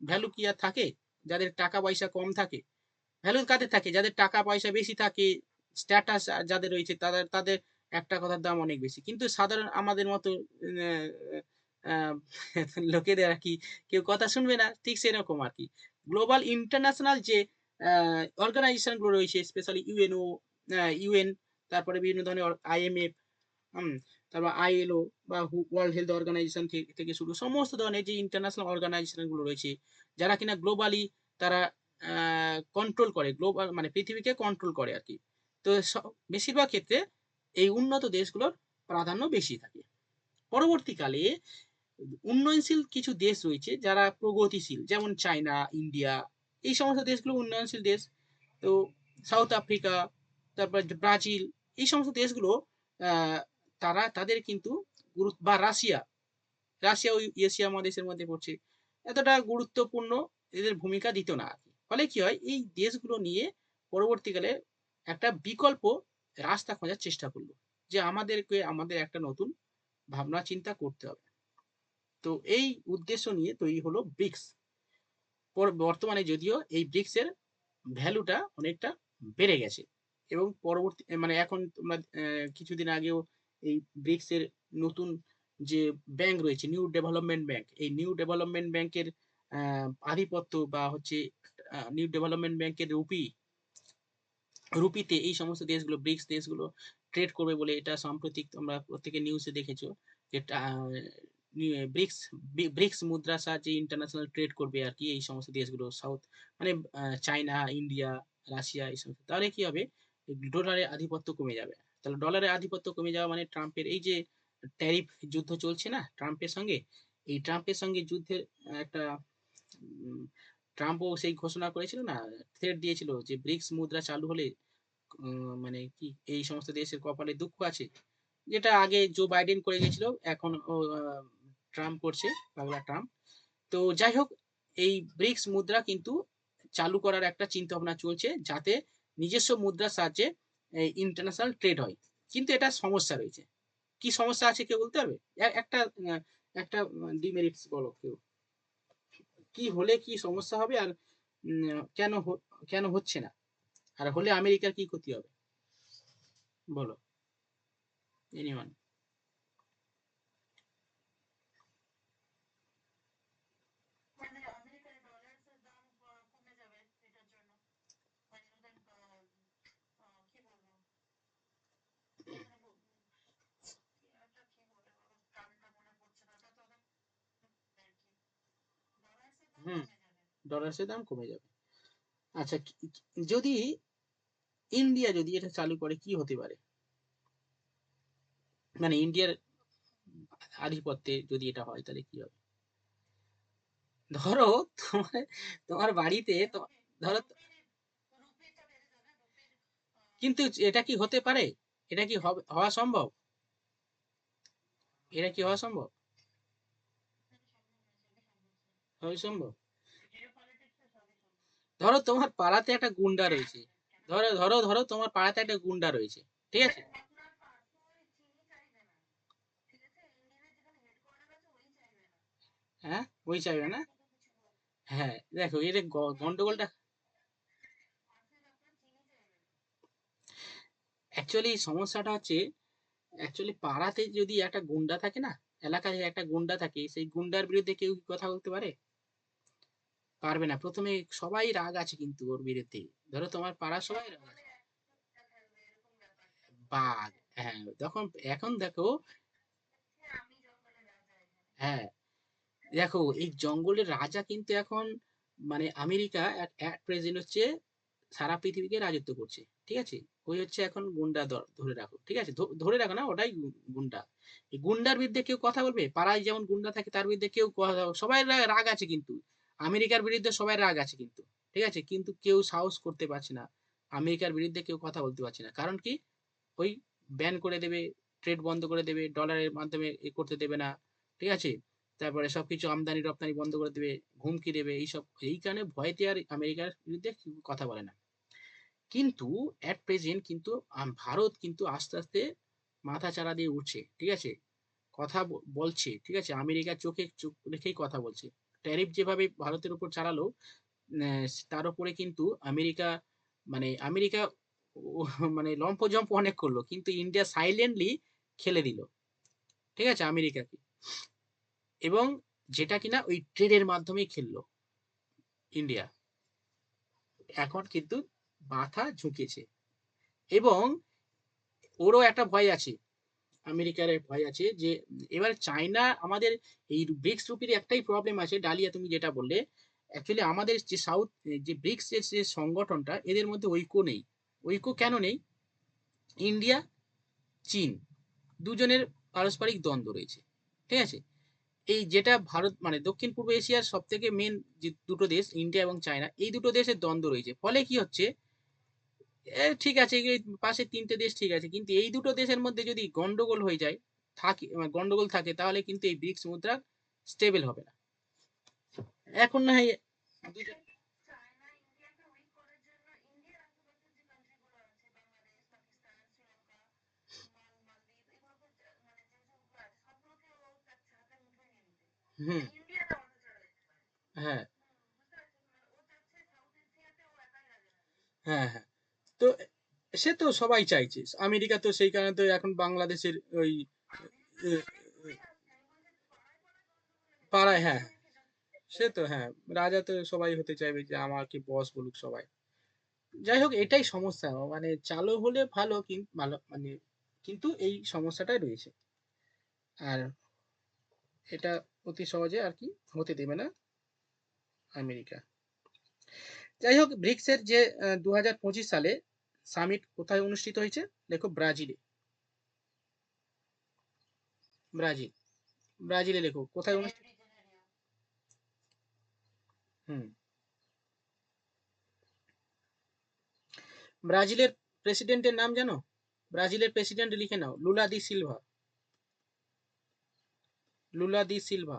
ভ্যালু কি আর থাকে? যাদের টাকা পয়সা কম থাকে, ভ্যালু কাদের থাকে? যাদের টাকা পয়সা বেশি থাকে, স্ট্যাটাস যাদের রয়েছে, তাদের তাদের একটা কথার দাম অনেক বেশি। কিন্তু সাধারণ আমাদের মতো লোকেদের আর কি কেউ কথা শুনবে না, ঠিক সেরকম আর কি। গ্লোবাল ইন্টারন্যাশনাল যে অর্গানাইজেশন গুলো রয়েছে, স্পেশালি ইউএন, তারপরে বিভিন্ন ধরনের IMF, তারপর ILO বা ওয়ার্ল্ড হেলথ অর্গানাইজেশন থেকে শুরু সমস্ত ধরনের যে ইন্টারন্যাশনাল অর্গানাইজেশন গুলো রয়েছে, যারা কিনা গ্লোবালি তারা কন্ট্রোল করে, গ্লোবাল মানে পৃথিবীকে কন্ট্রোল করে আর কি। তো বেশিরভাগ ক্ষেত্রে এই উন্নত দেশগুলোর প্রাধান্য বেশি থাকে। পরবর্তীকালে উন্নয়নশীল কিছু দেশ রয়েছে যারা প্রগতিশীল, যেমন চায়না, ইন্ডিয়া, এই সমস্ত দেশগুলো উন্নয়নশীল দেশ। তো সাউথ আফ্রিকা, তারপর ব্রাজিল, এই সমস্ত দেশগুলো তাদের কিন্তু গুরুত্ব, বা রাশিয়া, রাশিয়া ওই এশিয়া মহাদেশের মধ্যে পড়ছে, এতটা গুরুত্বপূর্ণ এদের ভূমিকা দিত না। ফলে কি হয়, এই দেশগুলো নিয়ে পরবর্তীকালে একটা বিকল্প রাস্তা খোঁজার চেষ্টা করলো, যে আমাদের একটা নতুন ভাবনা চিন্তা করতে হবে। তো এই উদ্দেশ্য নিয়ে তৈরি হলো ব্রিক্স। বর্তমানে যদিও এই ব্রিক্সের ভ্যালুটা অনেকটা বেড়ে গেছে, এবং পরবর্তী মানে এখন তোমরা কিছুদিন আগেও এই ব্রিক্স এর নতুন যে ব্যাংক রয়েছে, নিউ ডেভেলপমেন্ট ব্যাংক, এই নিউ ডেভেলপমেন্ট ব্যাংকের আধিপত্য বা হচ্ছে নিউ ডেভেলপমেন্ট ব্যাংকের রুপিতে এই সমস্ত দেশগুলো, ব্রিক্স দেশগুলো ট্রেড করবে বলে, এটা সাম্প্রতিক তোমরা প্রত্যেকে নিউজে দেখেছো, যে ব্রিক্স ব্রিক্স মুদ্রার সাহায্যে ইন্টারন্যাশনাল ট্রেড করবে আর কি এই সমস্ত দেশগুলো, সাউথ মানে চায়না, ইন্ডিয়া, রাশিয়া, এই সমস্ত। তাহলে কি হবে, ডলারের আধিপত্য কমে যাবে। তাহলে ডলারের আধিপত্য কমে যাওয়া মানে ট্রাম্পের এই যে ট্যারিফ যুদ্ধ চলছে না ট্রাম্পের সঙ্গে, এই ট্রাম্পের সঙ্গে যুদ্ধের একটা ট্রাম্পও সেই ঘোষণা করেছিল না, থ্রেট দিয়েছিল যে ব্রিক্স মুদ্রা চালু হলে মানে কি এই সমস্ত দেশের কপালে দুঃখ আছে, যেটা আগে জো বাইডেন করে গেছিল, এখন ট্রাম্প করছে, পাগলা ট্রাম্প। তো যাই হোক, এই ব্রিক্স মুদ্রা কিন্তু চালু করার একটা চিন্তা ভাবনা চলছে, যাতে নিজস্ব মুদ্রার সাহায্যে ইন্টারন্যাশনাল ট্রেড হয়। কিন্তু এটা সমস্যা রয়েছে। কি সমস্যা আছে কেউ বলতে পারবে? একটা একটা ডিমেরিটস বলো কেউ, কি হলে কি সমস্যা হবে, আর কেন কেন হচ্ছে না, আর হলে আমেরিকার কি ক্ষতি হবে, বলো এনিওয়ান। হুম, ডলারের দাম কমে যাবে। আচ্ছা, যদি ইন্ডিয়া যদি এটা চালু করে কি হতে পারে, মানে ইন্ডিয়ার আধিপত্যে যদি এটা হয় তাহলে কি হবে? ধরো তোমার তোমার বাড়িতে ধরো, কিন্তু এটা কি হতে পারে? এটা কি হওয়া সম্ভব? এটা কি হওয়া সম্ভব? হওয়া সম্ভব? ধরো তোমার পাড়াতে একটা গুন্ডা রয়েছে, ধরো তোমার পাড়াতে একটা গুন্ডা রয়েছে, ঠিক আছে? হ্যাঁ, ওই চাইবে না। হ্যাঁ, দেখো এর গন্ডগোলটা অ্যাকচুয়ালি, সমস্যাটা হচ্ছে অ্যাকচুয়ালি পাড়াতে যদি একটা গুন্ডা থাকে না, এলাকায় একটা গুন্ডা থাকে, সেই গুন্ডার বিরুদ্ধে কেউ কি কথা বলতে পারে? পারবে না। প্রথমে সবাই রাগ আছে কিন্তু ওর বিরুদ্ধে। ধরো তোমার পাড়ার সবাই রাগ আছে। বাঘ, হ্যাঁ, তখন এখন দেখো, হ্যাঁ, দেখো এই জঙ্গলের রাজা কিন্তু এখন মানে আমেরিকা এক প্রেসিডেন্ট হচ্ছে সারা পৃথিবীকে রাজত্ব করছে, ঠিক আছে? ওই হচ্ছে এখন গুন্ডা, ধরে রাখো, ঠিক আছে? ধরে রাখো না, ওটাই গুন্ডা। এই গুন্ডার বিরুদ্ধে কেউ কথা বলবে? পাড়ায় যেমন গুন্ডা থাকে তার বিরুদ্ধে কেউ সবাই রাগ আছে কিন্তু, আমেরিকার বিরুদ্ধে সবাই রাগ আছে কিন্তু, ঠিক আছে? কিন্তু কেউ সাহস করতে পারছে না, আমেরিকার বিরুদ্ধে কেউ কথা বলতে পারছে না। কারণ কি? ওই ব্যান করে দেবে, ট্রেড বন্ধ করে দেবে, ডলারের মাধ্যমে এ করতে দেবে না, ঠিক আছে? তারপরে সবকিছু আমদানি রপ্তানি বন্ধ করে দেবে, হুমকি দেবে, এইসব, এই কারণে ভয়তে আর আমেরিকার বিরুদ্ধে কেউ কথা বলে না। কিন্তু এট প্রেজেন্ট কিন্তু ভারত কিন্তু আস্তে আস্তে মাথা চাড়া দিয়ে উঠছে, ঠিক আছে? কথা বলছে, ঠিক আছে? আমেরিকার চোখে চোখ রেখেই কথা বলছে। ট্যারিফ যেভাবে ভারতের উপর চালালো, তার উপরে কিন্তু আমেরিকা, আমেরিকা মানে লম্পজম্প অনেক করলো, কিন্তু ইন্ডিয়া সাইলেন্টলি খেলে দিল, ঠিক আছে, আমেরিকাকে। এবং যেটা কিনা ওই ট্রেডের মাধ্যমেই খেললো ইন্ডিয়া, এখন কিন্তু মাথা ঝুঁকেছে। এবং ওরও একটা ভয় আছে, আমেরিকার ভয় আছে যে এবার চায়না আমাদের এই ব্রিক্স গ্রুপের একটাই প্রবলেম আছে, ডালিয়া তুমি যেটা বললে, অ্যাকচুয়ালি আমাদের যে সাউথ, যে ব্রিক্স যে সংগঠনটা, এদের মধ্যে ঐক্য নেই। ঐক্য কেন নেই? ইন্ডিয়া, চীন, দুজনের পারস্পরিক দ্বন্দ্ব রয়েছে, ঠিক আছে? এই যেটা ভারত দক্ষিণ পূর্ব এশিয়ার সব থেকে মেন যে দুটো দেশ, ইন্ডিয়া এবং চায়না, এই দুটো দেশের দ্বন্দ্ব রয়েছে। ফলে কি হচ্ছে, ঠিক আছে, এই পাশে তিনটে দেশ ঠিক আছে, কিন্তু এই দুটো দেশের মধ্যে যদি গন্ডগোল হয়ে যায়, গন্ডগোল থাকে, তাহলে কিন্তু এই ব্রিক্স মুদ্রা স্টেবল হবে না। এখন না হয় দুইটা- হুম, হ্যাঁ, হ্যাঁ, হ্যাঁ। তো সে তো সবাই চাইছে, আমেরিকা তো সেই কারণে তো এখন বাংলাদেশের ওই এ, এ, পাড়ায়, হ্যাঁ, হ্যাঁ, সে তো হ্যাঁ, রাজা তো সবাই হতে চাইবে, যে আমাকে বস বলুক সবাই। যাই হোক, এটাই সমস্যা, চালু হলে ভালো, কিন্তু ভালো কিন্তু এই সমস্যাটাই রয়েছে। আর এটা অতি সহজে আর কি হতে দেবে না আমেরিকা। যাই হোক, ব্রিক্সের যে 2025 সালে সামিট কোথায় অনুষ্ঠিত হয়েছে? দেখো, ব্রাজিলে। ব্রাজিল, ব্রাজিলে লেখো কোথায় অনুষ্ঠিত। হুম, ব্রাজিলের প্রেসিডেন্টের নাম জানো? ব্রাজিলের প্রেসিডেন্ট লিখে নাও, লুলা দি সিলভা। লুলা দি সিলভা।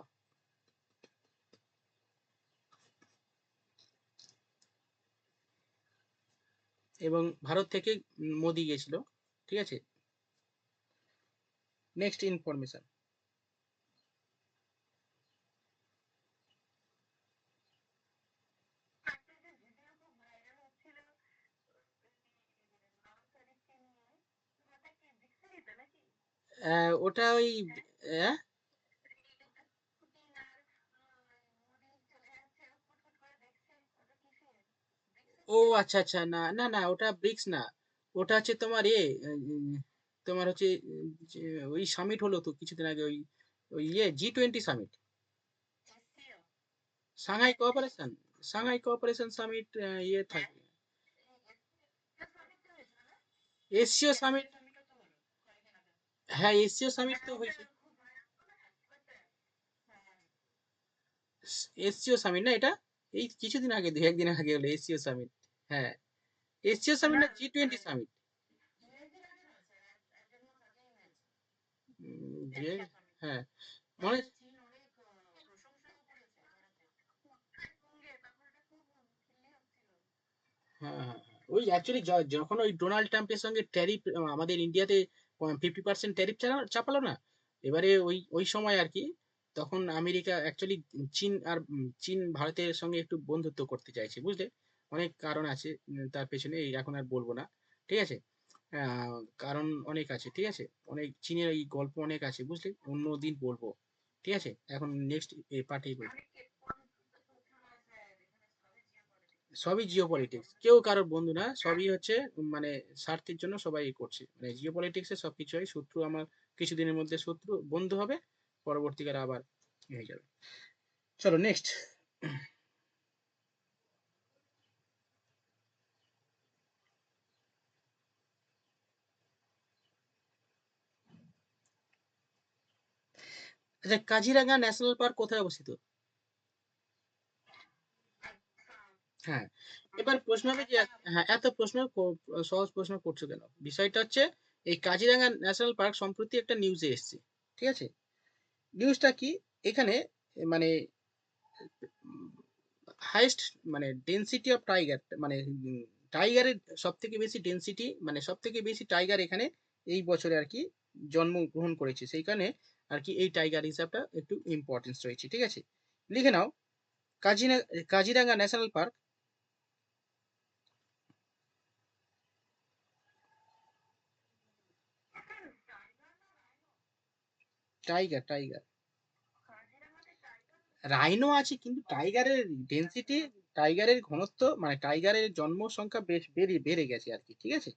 এবং ভারত থেকে মোদি গেছিল, ঠিক আছে? Next information. ওটা ওই, আহ, ও আচ্ছা আচ্ছা, না না না, ওটা ব্রিক্স না। ওটা হচ্ছে তোমার তোমার হচ্ছে যে ওই সামিট হলো তো কিছুদিন আগে, ওই ওই G20 summit, Shanghai cooperation, Shanghai cooperation summit, থাকে। এশীয় সামিট, হ্যাঁ, এশীয় সামিট তো হয়েছে। এসসিও সামিট না এটা? এই কিছুদিন আগে, দু একদিন আগে হলো এসসিও সামিট। হ্যাঁ, এসসিও সামিট না G20 সামিট? হ্যাঁ, মনে, হ্যাঁ, হ্যাঁ, হ্যাঁ। ওই অ্যাকচুয়ালি যখন ওই ডোনাল্ড ট্রাম্পের সঙ্গে ট্যারিফ আমাদের ইন্ডিয়াতে 50% ট্যারিফ চাপালো না, এবারে ওই ওই সময় আর কি, তখন আমেরিকা অ্যাকচুয়ালি চীন আর চীন ভারতের সঙ্গে একটু বন্ধুত্ব করতে চাইছে, বুঝলে? অনেক কারণ আছে তার পেছনে, এই এখন আর বলবো না, ঠিক আছে? কারণ অনেক আছে, ঠিক আছে? অনেক চীনের এই গল্প অনেক আছে, বুঝলে? অন্য দিন বলবো, ঠিক আছে? এখন নেক্সট পার্টি সবই জিও পলিটিক্স, কেউ কারোর বন্ধু না, সবই হচ্ছে মানে স্বার্থের জন্য সবাই করছে, মানে জিও পলিটিক্সে সবকিছু হয়, শত্রু আমার কিছুদিনের মধ্যে শত্রু বন্ধু হবে, পরবর্তীকালে আবার হয়ে যাবে। চলো নেক্সট। আচ্ছা, কাজিরাঙ্গা ন্যাশনাল পার্ক কোথায় অবস্থিত? হ্যাঁ, এবার প্রশ্ন হবে যে, হ্যাঁ, এত প্রশ্ন সহজ প্রশ্ন করছো কেন? বিষয়টা হচ্ছে, এই কাজিরাঙ্গা ন্যাশনাল পার্ক সম্প্রতি একটা নিউজে এসেছে, ঠিক আছে? নিউজটা কি? এখানে মানে হাইয়েস্ট মানে ডেনসিটি অফ টাইগার, মানে টাইগারের সব থেকে বেশি ডেনসিটি, মানে সব থেকে বেশি টাইগার এখানে এই বছরে আর কি জন্মগ্রহণ করেছে, সেইখানে আর কি এই টাইগার হিসাবটা একটু ইম্পর্টেন্স রয়েছে, ঠিক আছে? লিখে নাও, কাজিনা Kaziranga national park. Tiger, tiger. Rhino আছে কিন্তু টাইগারের ডেনসিটি, টাইগারের ঘনত্ব, মানে টাইগারের জন্ম সংখ্যা বেশ বেড়ে বেড়ে গেছে আর কি, ঠিক আছে?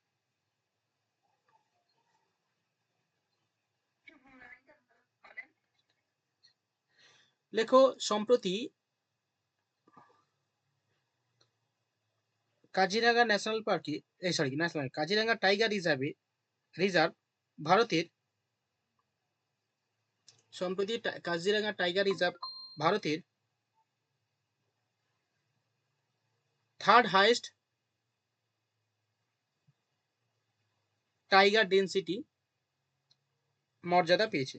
লেখো, সম্প্রতি কাজিরাঙ্গা ন্যাশনাল পার্কে, এই সরি ন্যাশনাল, কাজিরাঙ্গা টাইগার রিজার্ভে, রিজার্ভ ভারতের, সম্প্রতি কাজিরাঙ্গা টাইগার রিজার্ভ ভারতের থার্ড হাইয়েস্ট টাইগার ডেন্সিটি মর্যাদা পেয়েছে।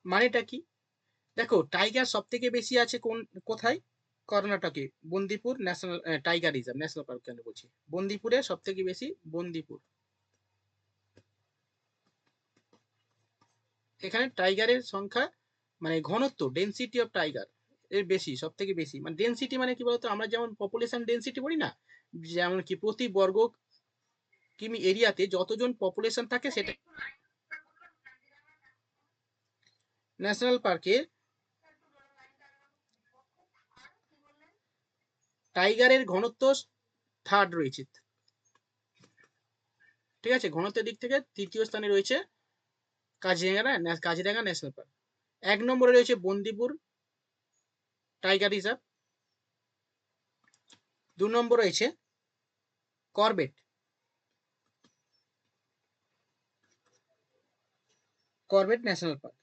মানেটা কি? দেখো, টাইগার সব থেকে বেশি আছে কোথায়? কর্ণাটকে Bandipur national tiger reserve, national park কেন বলছি, বন্দিপুরে সব থেকে বেশি, বন্দিপুর, এখানে টাইগারের সংখ্যা, মানে ঘনত্ব, ডেনসিটি অফ টাইগার এর বেশি, সব থেকে বেশি, মানে ডেনসিটি মানে কি বলতো, আমরা যেমন পপুলেশন ডেনসিটি বলি না, যেমন কি প্রতি বর্গ কিমি এরিয়াতে যতজন পপুলেশন থাকে সেটা। ন্যাশনাল পার্কে টাইগারের ঘনত্ব থার্ড রয়েছে, ঠিক আছে? ঘনত্বের দিক থেকে তৃতীয় স্থানে রয়েছে কাজিরাঙ্গা ন্যাশনাল পার্ক। এক নম্বরে রয়েছে বন্দিপুর টাইগার রিজার্ভ। দু নম্বর রয়েছে Corbett, Corbett national park.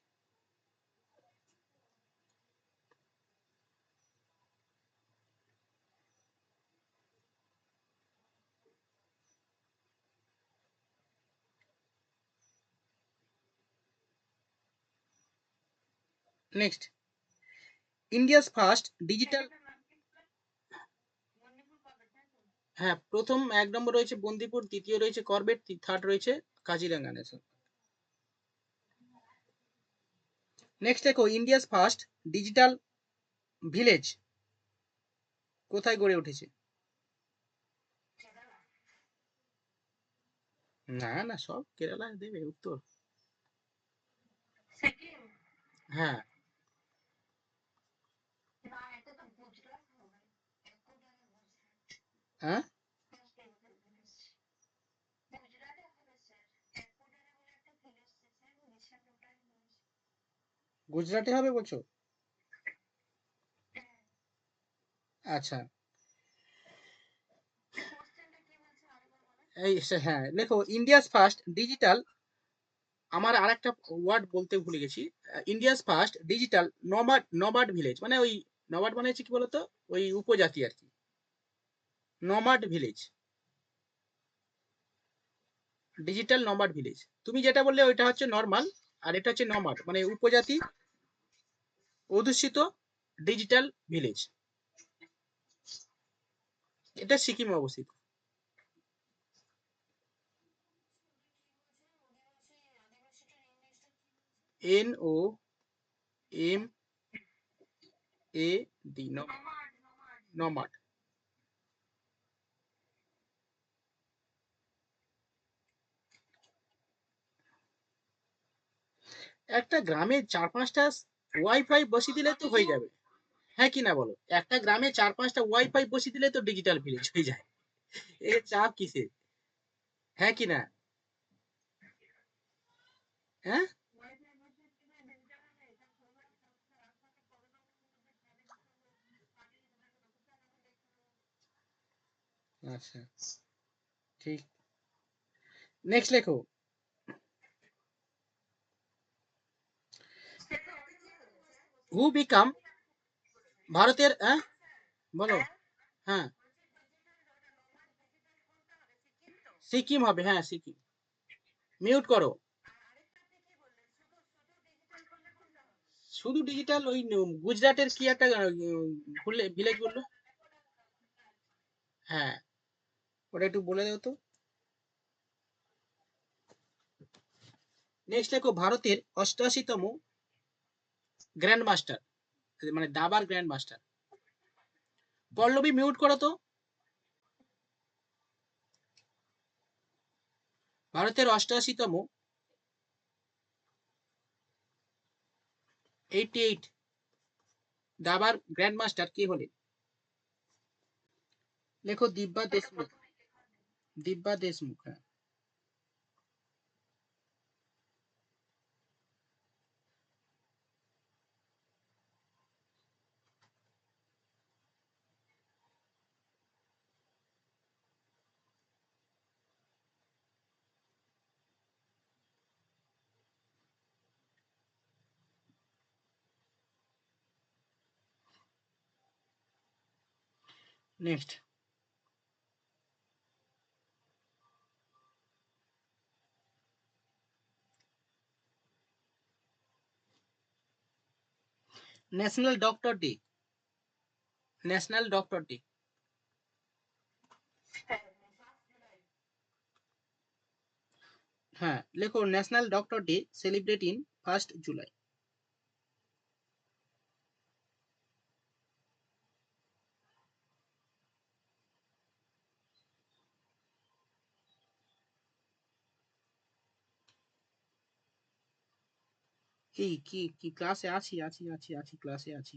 Next, India's first digital, হ্যাঁ, প্রথম এক নম্বর রয়েছে বন্দিপুর, দ্বিতীয় রয়েছে করবেট, থার্ড রয়েছে কাজিরাঙ্গা ন্যাশনাল। নেক্সট দেখো, ইন্ডিয়াস ফার্স্ট ডিজিটাল ভিলেজ কোথায় গড়ে উঠেছে? না না, সব কেরালায় দেবে উত্তর। হ্যাঁ, হ্যাঁ, গুজরাটে হবে বলছো? আচ্ছা, এই হ্যাঁ, লেখো, ইন্ডিয়াস ফার্স্ট ডিজিটাল আমার আরেকটা ওয়ার্ড বলতে ভুলে গেছি। ইন্ডিয়াস ফার্স্ট ডিজিটাল নবার্ড ভিলেজ, মানে ওই নবার্ড মানে হচ্ছে কি বলতো, ওই উপজাতি আর কি, nomad village, digital nomad village. তুমি যেটা বললে ওইটা হচ্ছে নর্মাল, আর এটা হচ্ছে নমাড মানে উপজাতি অধ্যুষিত ডিজিটাল ভিলেজ। এটা সিকিমে অবস্থিত। NOMAD, nomad. একটা গ্রামে 4-5টা ওয়াইফাই বসিয়ে দিলে তো হয়ে যাবে। হ্যাঁ কি না বলো? একটা গ্রামে 4-5টা ওয়াইফাই বসিয়ে দিলে তো ডিজিটাল ভিলেজ হয়ে যায়। এ চাপ কিসের? হ্যাঁ কি না? হ্যাঁ, আচ্ছা, ঠিক। নেক্সট লেখো। হু বিকাম ভারতের, হ্যাঁ বলো। হ্যাঁ, সিকিম হবে, হ্যাঁ সিকিম। মিউট করো। শুধু ডিজিটাল ওই গুজরাটের কি একটা ভুলে ভিলেজ বললো। হ্যাঁ, ওটা একটু বলে দাও তো। নেক্সট লেখো ভারতের 88তম গ্র্যান্ড মাস্টার, মানে দাবার গ্র্যান্ড মাস্টার। পল্লবী মিউট করো তো। ভারতের 88তম, 88 দাবার গ্র্যান্ড মাস্টার কে হলেন? লেখো দিব্যা দেশমুখ। দিব্যা দেশমুখ, হ্যাঁ। Next, national doctor day. National doctor day. হ্যাঁ, লেখো national doctor day celebrate in 1 July. এই কি কি ক্লাসে আছি ক্লাসে আছি।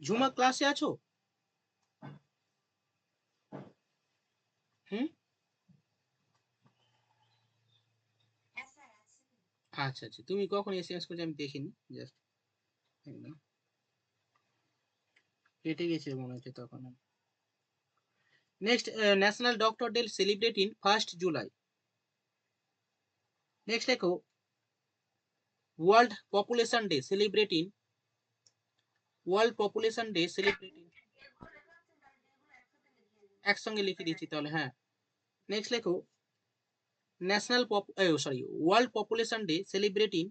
ঝুমা ক্লাসে আছো? হুম, আচ্ছা আচ্ছা, তুমি কখন এসএমএস করছো আমি দেখিনি, জাস্ট একদম কেটে গেছে মনে হচ্ছে তখন। Next, national doctor day celebrate in 1 July. Next লেখো world population day celebrate in, world population day celebrate in, একসঙ্গে লিখে দিচ্ছি তাহলে, হ্যাঁ। নেক্সট লেখো national sorry world population day celebrate in,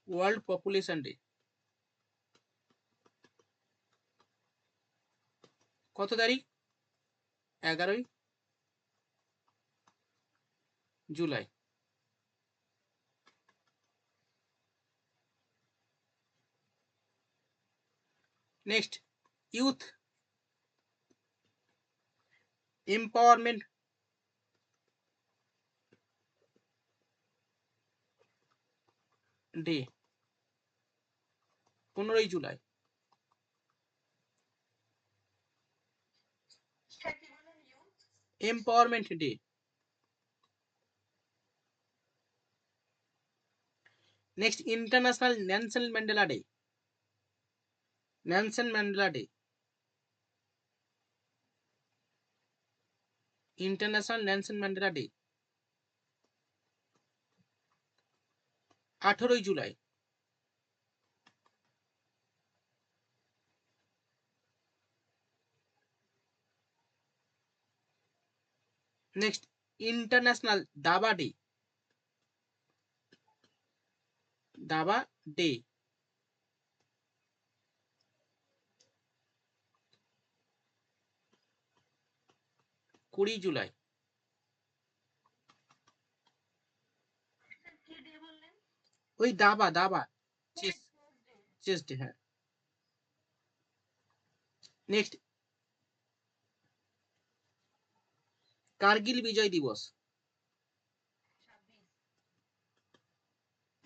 world population day কত তারিখ? 11ই জুলাই। নেক্সট, ইউথ এম্পাওয়ারমেন্ট ডে 15ই জুলাই। Empowerment day. Next, international Nelson Mandela day. Nelson Mandela day, international Nelson Mandela day 18ই জুলাই। নেক্সট, ইন্টারন্যাশনাল দাবা ডে, দাবা ডে 20 জুলাই। ওই দাবা দাবা, চেস, চেস ডে, হ্যাঁ। নেক্সট, কার্গিল বিজয় দিবস,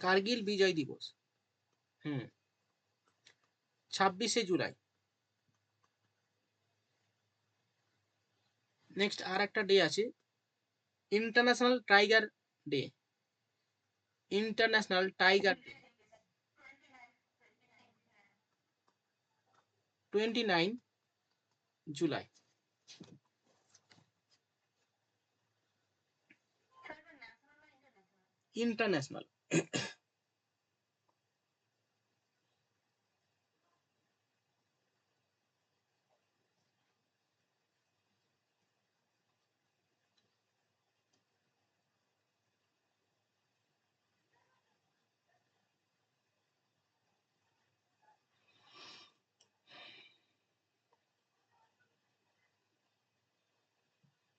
কার্গিল বিজয় দিবস, হুম, 26শে জুলাই। নেক্সট আর একটা ডে আছে, international tiger day, international tiger day 29 July. International.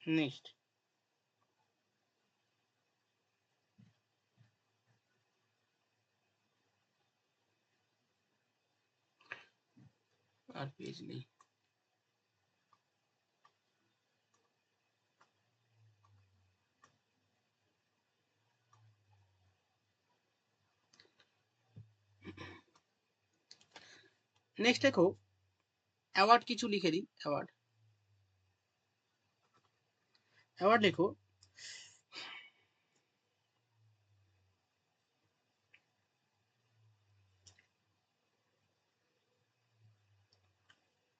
Next, আর পেজ নেই। নেক্সট দেখো, অ্যাওয়ার্ড কিছু লিখে দিই। অ্যাওয়ার্ড, অ্যাওয়ার্ড লেখো,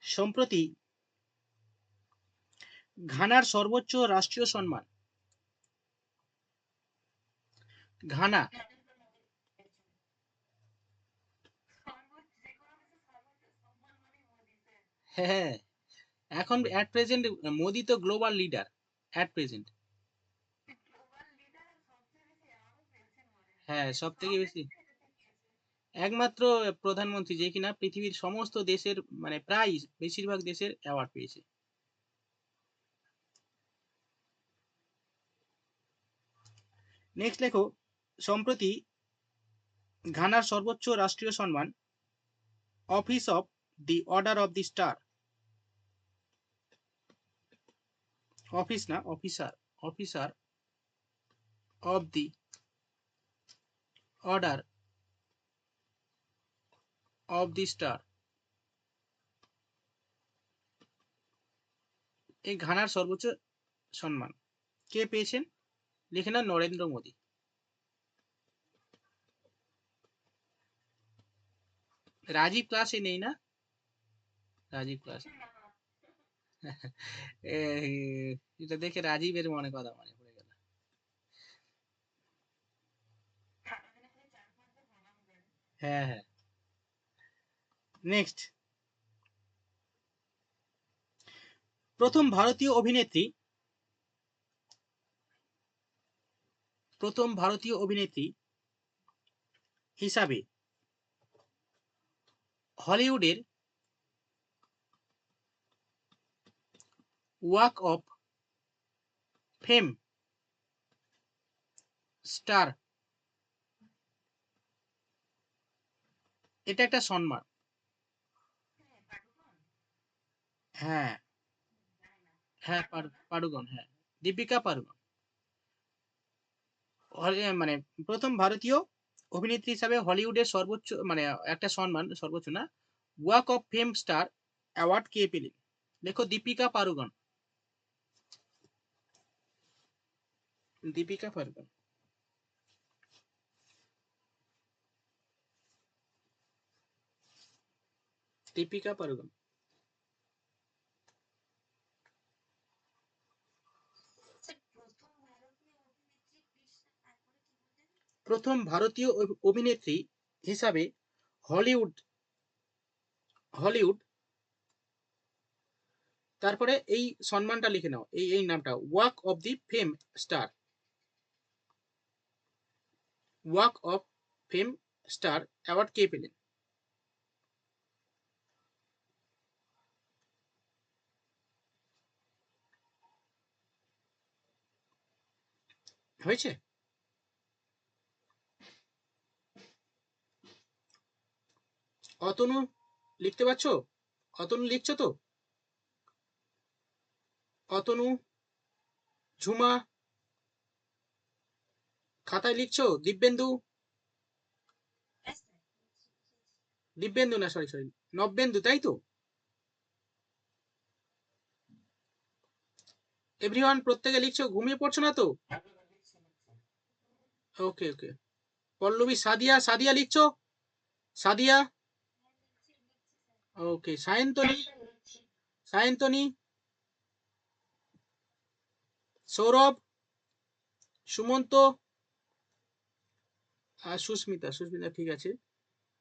সম্প্রতি ঘানার সর্বোচ্চ রাষ্ট্রীয় সম্মান, ঘানা, হ্যাঁ, এখন অ্যাট প্রেজেন্ট মোদি তো গ্লোবাল লিডার অ্যাট প্রেজেন্ট। হ্যাঁ, সব থেকে বেশি, একমাত্র প্রধানমন্ত্রী যে কিনা পৃথিবীর সমস্ত দেশের মানে প্রায় বেশিরভাগ দেশের অ্যাওয়ার্ড পেয়েছে। নেক্সট লেখো, সম্প্রতি ঘানার সর্বোচ্চ রাষ্ট্রীয় সম্মান office of the order of the star, office না officer, officer of the order of the star, এই ঘানার সর্বোচ্চ সম্মান কে পেয়েছেন? লিখে না, নরেন্দ্র মোদী। রাজীব ক্লাসে নেই না? রাজীব ক্লাস এটা দেখে রাজীবের মনে কথা মনে পড়ে গেল। হ্যাঁ হ্যাঁ। নেক্সট, প্রথম ভারতীয় অভিনেত্রী, প্রথম ভারতীয় অভিনেত্রী হিসাবে হলিউডের ওয়াক অফ ফেম স্টার, এটা একটা সম্মান। হ্যাঁ হ্যাঁ, পাড়ুগন, হ্যাঁ, দীপিকা পাড়ুগন। মানে প্রথম ভারতীয় অভিনেত্রী হিসাবে হলিউডের সর্বোচ্চ মানে একটা সম্মান, সর্বোচ্চ না, walk of fame star award কে পেলেন? দেখো, দীপিকা পাড়ুগন, দীপিকা পাড়ুগন। দীপিকা পাড়ুকোন। প্রথম ভারতীয় অভিনেত্রী হিসাবে হলিউড হলিউড তারপরে এই সম্মানটা লিখে নাও, এই নামটা, walk of the fame star. Walk of fame star award কে পেলেন? হয়েছে? অতনু লিখতে পারছো? অতনু লিখছো তো? অতনু, ঝুমা, খাতায় লিখছো? দিব্যেন্দু, দিব্যেন্দু না, সরি সরি, নব্যেন্দু, তাই তো? এভরিওয়ান প্রত্যেকে লিখছো, ঘুমিয়ে পড়ছো না তো? ওকে ওকে। পল্লবী, সাদিয়া, সাদিয়া লিখছো? সাদিয়া, ওকে। সায়ন্তনী, সায়ন্তনী, সৌরভ, সুমন্ত আর সুস্মিতা, সুস্মিতা ঠিক আছে।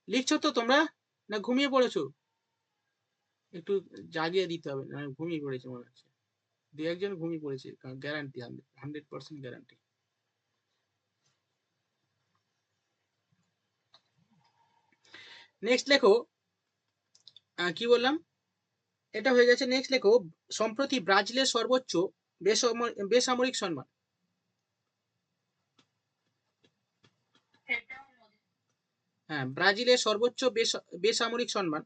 লিখছো তো তোমরা, না ঘুমিয়ে পড়েছো? একটু জাগিয়ে দিতে হবে, না ঘুমিয়ে পড়েছে মনে হচ্ছে। দু একজন ঘুমিয়ে পড়েছে, গ্যারান্টি, 100% গ্যারান্টি। নেক্সট লেখো, কি বললাম, এটা হয়ে গেছে। নেক্সট লেখো, সম্প্রতি ব্রাজিলের সর্বোচ্চ বেসামরিক সম্মান। হ্যাঁ, ব্রাজিলের সর্বোচ্চ বেসামরিক সম্মান।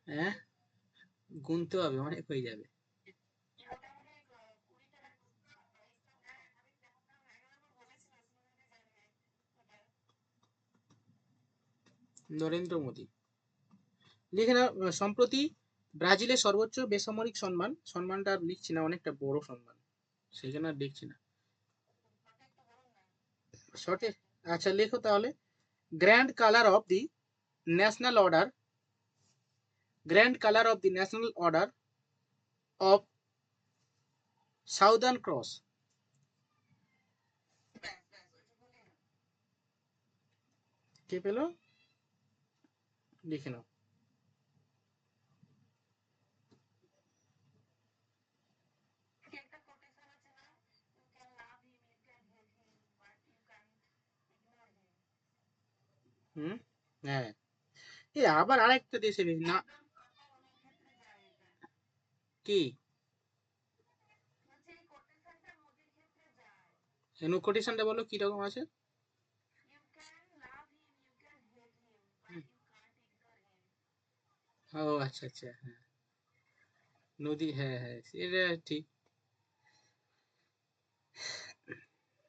হ্যাঁ, গুনতে হবে, অনেক হয়ে যাবে। নরেন্দ্র মোদী লিখে না। সম্প্রতি ব্রাজিলের সর্বোচ্চ বেসামরিক সম্মান, সম্মানটা আর লিখছি না, অনেকটা বড় সম্মান, সেই জন্য আর লিখছি না। সঠিক, আচ্ছা লেখো তাহলে। Grand colour of the national order, grand colour of the national order of southern cross. কে পেলো? লিখে নাও। হুম, হ্যাঁ। এই আবার আরেকটা দেশে না, কি কোটেশনটা বলো কি রকম আছে? হুম, ও আচ্ছা আচ্ছা, হ্যাঁ। নদী, হ্যাঁ হ্যাঁ, এটা ঠিক।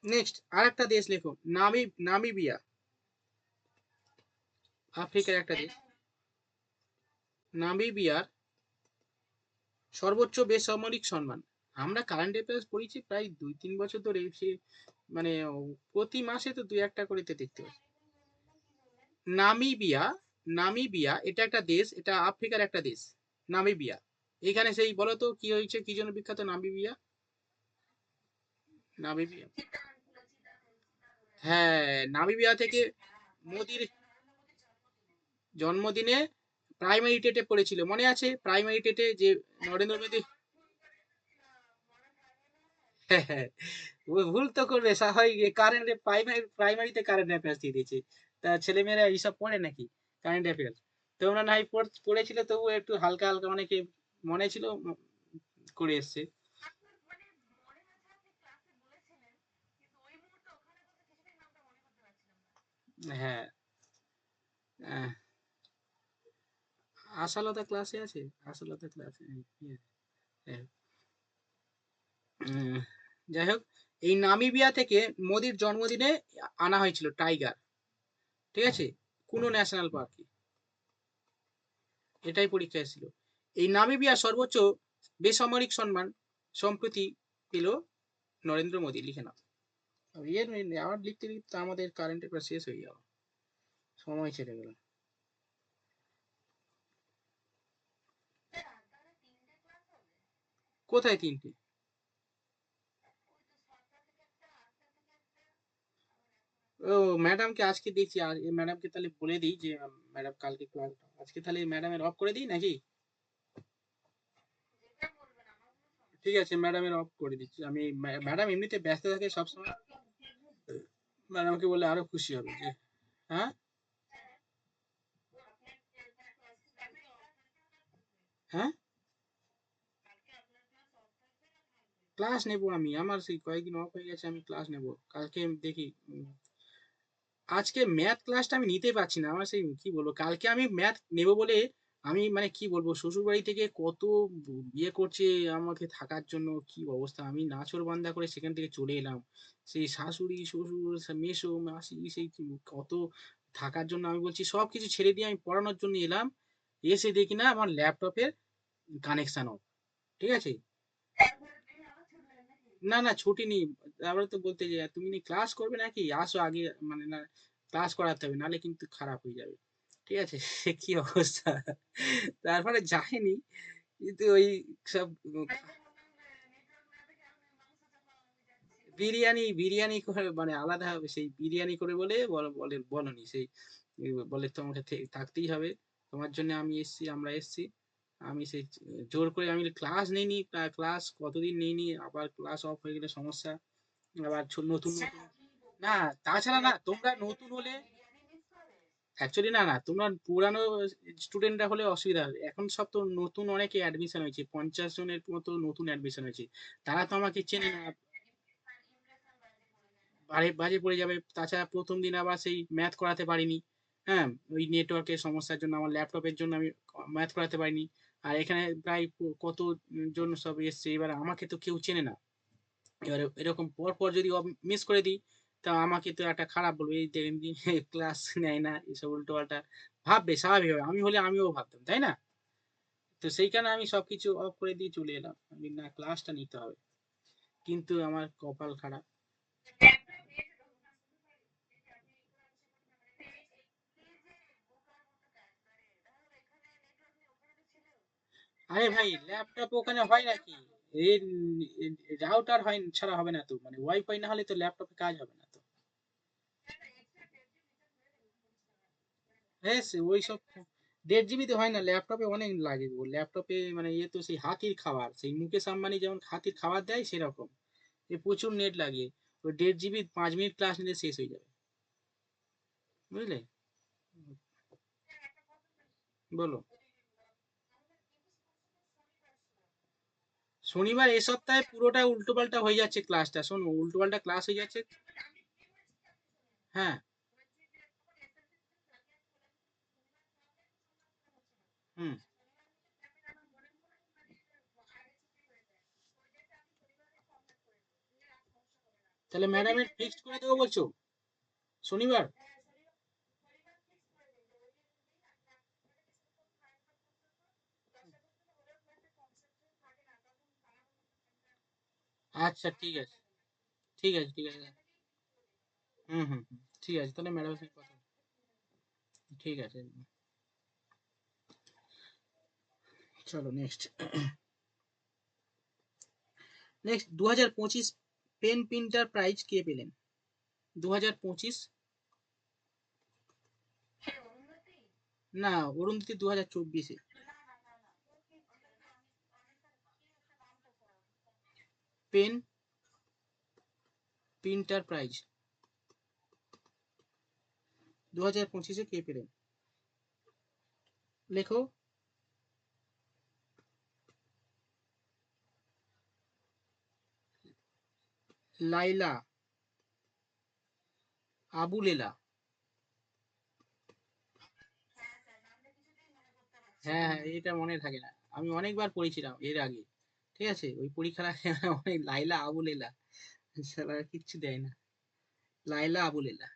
নেক্সট আরেকটা দেশ লেখো, নামিবিয়া, আফ্রিকার একটা দেশ। নামিবিয়ার সর্বোচ্চ বেসামরিক সম্মান। আমরা কারেন্ট অ্যাফেয়ার্স পড়েছি প্রায় 2-3 বছর ধরে, সে মানে প্রতি মাসে তো 2-1টা করে দেখতে পাচ্ছি। নামিবিয়া, নামিবিয়া এটা একটা দেশ, এটা আফ্রিকার একটা দেশ, নামিবিয়া। এখানে সেই বলো তো কি হয়েছে, কি জন্য বিখ্যাত নামিবিয়া? নামিবিয়া, হ্যাঁ, নামিবিয়া থেকে মোদির জন্মদিনে প্রাইমারি টেটে পড়েছিল, মনে আছে? প্রাইমারি টেটে যে নরেন্দ্র মোদী, হ্যাঁ হ্যাঁ, ভুল তো করবে স্বাভাবিক, কারেন্ট প্রাইমারিতে কারেন্ট অ্যাফেয়ার্স দিয়ে দিয়েছে। তা ছেলেমেয়েরা এইসব পড়ে নাকি কারেন্ট অ্যাফেয়ার্স? তোমরা না হয় পড়েছিলে, তবু একটু হালকা হালকা অনেকে মনে ছিল, করে এসছে। হ্যাঁ, আহ, আশালতা ক্লাসে আছে, আশালতা ক্লাসে, হ্যাঁ। উম, যাই হোক, এই নামিবিয়া থেকে মোদির জন্মদিনে আনা হয়েছিল টাইগার, ঠিক আছে, কোনো ন্যাশনাল পার্কে, এটাই পরীক্ষা এসেছিল। এই নামিবিয়া সর্বোচ্চ বেসামরিক সম্মান সম্প্রতি পেল নরেন্দ্র মোদী, লিখে নাও। ইয়ে আবার লিখতে লিখতে আমাদের কারেন্ট প্রায় শেষ হয়ে গেল, সময় ছেড়ে গেল। কোথায় 3টে? ও ম্যাডামকে আজকে দেখছি, আর ম্যাডামকে তাহলে বলে দিই যে ম্যাডাম কালকে ক্লাস, আজকে তাহলে ম্যাডামের অফ করে দিই নাকি? ঠিক আছে, ম্যাডামের অফ করে দিচ্ছি আমি। ম্যাডাম এমনিতে ব্যস্ত থাকে সবসময়, ম্যাডামকে বললে আরো খুশি হবে যে হ্যাঁ। হ্যাঁ, ক্লাস নেবো আমি, আমার সেই কয়েকদিন অফ হয়ে গেছে, আমি ক্লাস নেবো কালকে দেখি। আজকে ম্যাথ ক্লাসটা আমি নিতে পারছি না, আমার সেই কি বলবো, কালকে আমি ম্যাথ নেবো বলে আমি মানে কি বলবো, শ্বশুর বাড়ি থেকে কত ইয়ে করছে আমাকে থাকার জন্য, কি অবস্থা, আমি নাছোড় বান্দা করে সেখান থেকে চলে এলাম। সেই শাশুড়ি শ্বশুর মেসো মাসি সেই কত থাকার জন্য, আমি বলছি সব কিছু ছেড়ে দিয়ে আমি পড়ানোর জন্য এলাম, এসে দেখি না আমার ল্যাপটপের কানেকশন অফ। ঠিক আছে, না না ছুটি নেই, তারপরে তো বলতে যে তুমি নি ক্লাস করবে নাকি, আসো আগে, মানে না ক্লাস করাতে হবে নাহলে কিন্তু খারাপ হয়ে যাবে। ঠিক আছে সে কি অবস্থা, তারপরে যায়নি, কিন্তু ওই সব বিরিয়ানি বিরিয়ানি করে মানে আলাদা হবে, সেই বিরিয়ানি করে বলে বলে বলনি সেই বলে তোমাকে থাকতেই হবে, তোমার জন্য আমি এসছি, আমরা এসছি। আমি সেই জোর করে আমি ক্লাস নিইনি, ক্লাস কতদিন নিইনি, আবার ক্লাস অফ হয়ে গেলে সমস্যা, আবার নতুন নতুন। না, তাছাড়া না, তোমরা নতুন হলে অ্যাকচুয়ালি না না, তোমরা পুরানো স্টুডেন্টরা হলে অসুবিধা হবে, এখন সব তো নতুন অনেকে অ্যাডমিশন হয়েছে, 50 জনের মতো নতুন অ্যাডমিশন হয়েছে, তারা তো আমাকে চেনে না, বাজে পড়ে যাবে। তাছাড়া প্রথম দিন আবার সেই ম্যাথ করাতে পারিনি, হ্যাঁ, ওই নেটওয়ার্কের সমস্যার জন্য, আমার ল্যাপটপের জন্য আমি ম্যাথ করাতে পারিনি। আর এখানে প্রায় কত জন সব এসছে, এবার আমাকে তো কেউ চেনে না, এবারে এরকম পর পর যদি মিস করে দিই, তা আমাকে তো একটা খারাপ বলবে, এই দেখেন ক্লাস নেয় না, এসব উল্টো পাল্টা ভাববে, স্বাভাবিক হবে, আমি হলে আমিও ভাবতাম, তাই না? তো সেই কারণে আমি সবকিছু অফ করে দিয়ে চলে এলাম, আমি না ক্লাসটা নিতে হবে, কিন্তু আমার কপাল খারাপ। আরে ভাই, ল্যাপটপ ওখানে হয় নাকি? এই রাউটার হয় ছাড়া হবে না তো, মানে ওয়াইফাই না হলে তো ল্যাপটপে কাজ হবে না তো। হ্যাঁ, ওই সব 1.5 GB তে হয় না, ল্যাপটপে অনেক লাগে গো, ল্যাপটপে মানে ইয়ে তো সেই হাতির খাবার, সেই মুকেশ আম্বানি যেমন হাতির খাবার দেয় সেরকম, এ প্রচুর নেট লাগে, ওই 1.5 GB 5 মিনিট ক্লাস নিলে শেষ হয়ে যাবে, বুঝলে? বলো। শনিবার এ সপ্তাহে পুরোটা উল্টো পাল্টা হয়ে যাচ্ছে ক্লাসটা, শোনো উল্টো পাল্টা ক্লাস হয়ে যাচ্ছে। হ্যাঁ। হুম। তাহলে ম্যাডামের ফিক্সড করে দেবো বলছো শনিবার? আচ্ছা ঠিক আছে, ঠিক আছে, ঠিক আছে। হুম হুম হুম, ঠিক আছে, তাহলে ম্যাডামের সাথে কথা, ঠিক আছে। চলো next. Next 2025 PEN Pinter prize কে পেলেন? 2025। না, অরুন্ধতি 2024-এ। পেন প্রিন্টার প্রাইজ 2025-এ কে পেলেন? লেখো। লাইলা আবুলেলা। হ্যাঁ হ্যাঁ, এটা মনে থাকে না, আমি অনেকবার পড়েছিলাম এর আগে, ঠিক আছে, ওই পরীক্ষার আগে অনেক লাইলা আবুলেলা, শালা কিচ্ছু দেয় না। লাইলা আবুলেলা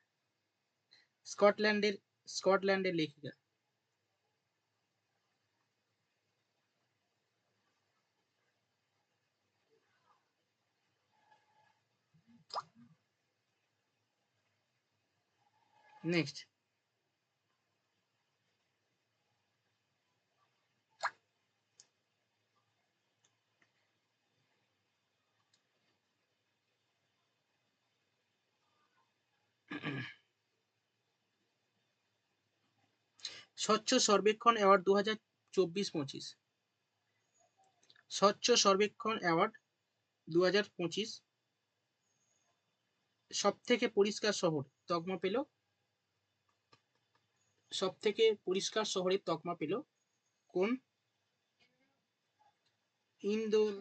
স্কটল্যান্ডের, স্কটল্যান্ডের লেখিকা। নেক্সট। স্বচ্ছ সর্বেক্ষণ অ্যাওয়ার্ড 2024-25। স্বচ্ছ সর্বেক্ষণ অ্যাওয়ার্ড 2025 সব থেকে পরিষ্কার শহর তকমা পেল, সব থেকে পরিষ্কার শহরের তকমা পেল কোন? ইন্দোর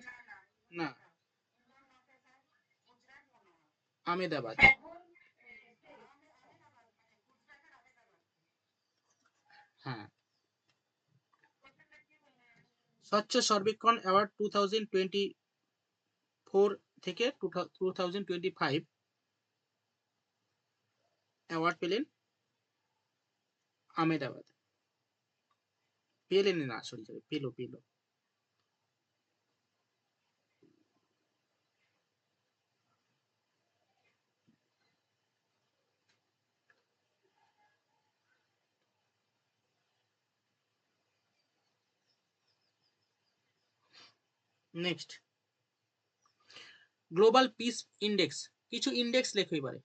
না, আমেদাবাদ। হ্যাঁ, স্বচ্ছ সর্বেক্ষণ অ্যাওয়ার্ড 2024 থেকে 2025 অ্যাওয়ার্ড পেলেন আমেদাবাদ। পেলেন না, সরি সরি, পেলো পেলো। Next, global piece index. কিছু ইন্ডেক্স লেখো এবারে।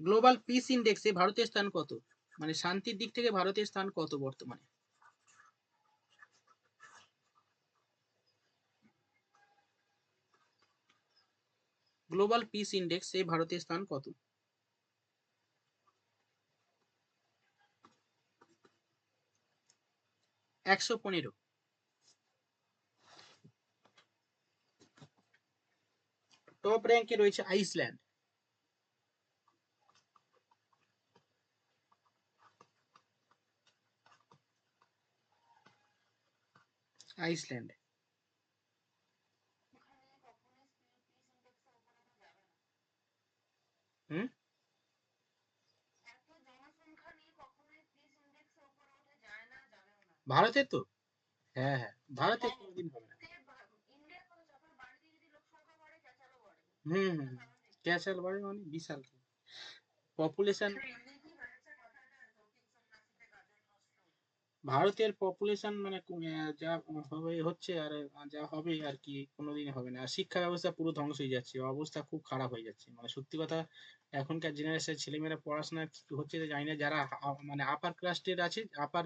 গ্লোবাল পিস ইন্ডেক্সে ভারতের স্থান কত? মানে শান্তির দিক থেকে ভারতের স্থান কত বর্তমানে? গ্লোবাল পিস ইন্ডেক্সে ভারতের স্থান কত? 115। টপ র্যাঙ্কে রয়েছে আইসল্যান্ড। আইসল্যান্ড। হুম, ভারতের তো, হ্যাঁ হ্যাঁ, ভারতের কোনোদিন হবে না। হুম হুম, ক্যাচাল বাড়ে মানে বিশাল পপুলেশন। ভারতের পপুলেশন মানে যা হবে হচ্ছে, আর যা হবে আর কি কোনোদিন হবে না। আর শিক্ষা ব্যবস্থা পুরো ধ্বংস হয়ে যাচ্ছে, অবস্থা খুব খারাপ হয়ে যাচ্ছে, মানে সত্যি কথা। এখনকার জেনারেশনের ছেলেমেয়েরা পড়াশোনা কি হচ্ছে যে জানি না। যারা মানে আপার কাস্টের আছে, আপার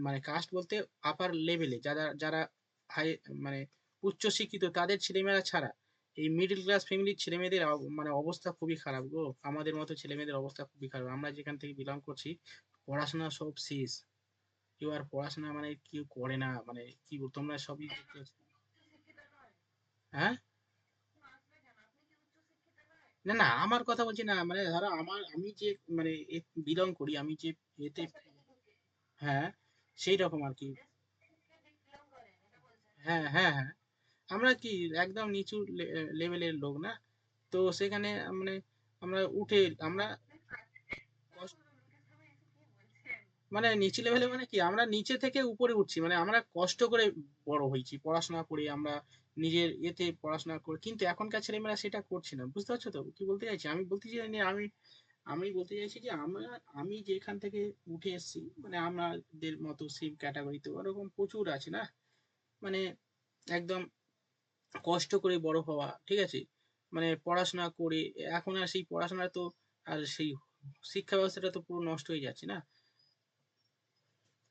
মানে কাস্ট বলতে আপার লেভেলে যারা যারা হাই মানে উচ্চ শিক্ষিত, তাদের ছেলেমেয়েরা ছাড়া এই মিডল ক্লাস ফ্যামিলির ছেলেমেয়েদের মানে অবস্থা খুবই খারাপ গো। আমাদের মতো ছেলেমেয়েদের অবস্থা খুবই খারাপ। আমরা যেখান থেকে বিলং করছি, পড়াশোনা সব শেষ, কেউ আর পড়াশোনা মানে কেউ করে না, মানে কি তোমরা সবই দেখতে পাচ্ছ। হ্যাঁ, না না, আমার কথা বলছি না, মানে ধরো আমার, আমি যে মানে বিলং করি, আমি যে এতে, হ্যাঁ, সেই রকম আর কি। হ্যাঁ হ্যাঁ হ্যাঁ, আমরা কি একদম নিচু লেভেলের লোক না, তো সেখানে মানে আমরা উঠে আমরা মানে নিচু লেভেলে মানে কি, আমরা নিচে থেকে উপরে উঠছি, মানে আমরা কষ্ট করে বড় হয়েছি, পড়াশোনা করে আমরা নিজের এতে পড়াশোনা করে, কিন্তু এখনকার ছেলেমেয়েরা সেটা করছে না। বুঝতে পারছো তো কি বলতে চাইছি? আমি বলতে চাই না, আমি বলতে চাইছি যে আমরা, আমি যেখান থেকে উঠে এসেছি, মানে আমাদের মতো সেম ক্যাটাগরিতে ওরকম প্রচুর আছে না, মানে একদম কষ্ট করে বড় হওয়া, ঠিক আছে, মানে পড়াশোনা করে। এখন আর সেই পড়াশোনা তো, আর সেই শিক্ষা ব্যবস্থাটা তো পুরো নষ্ট হয়ে যাচ্ছে না।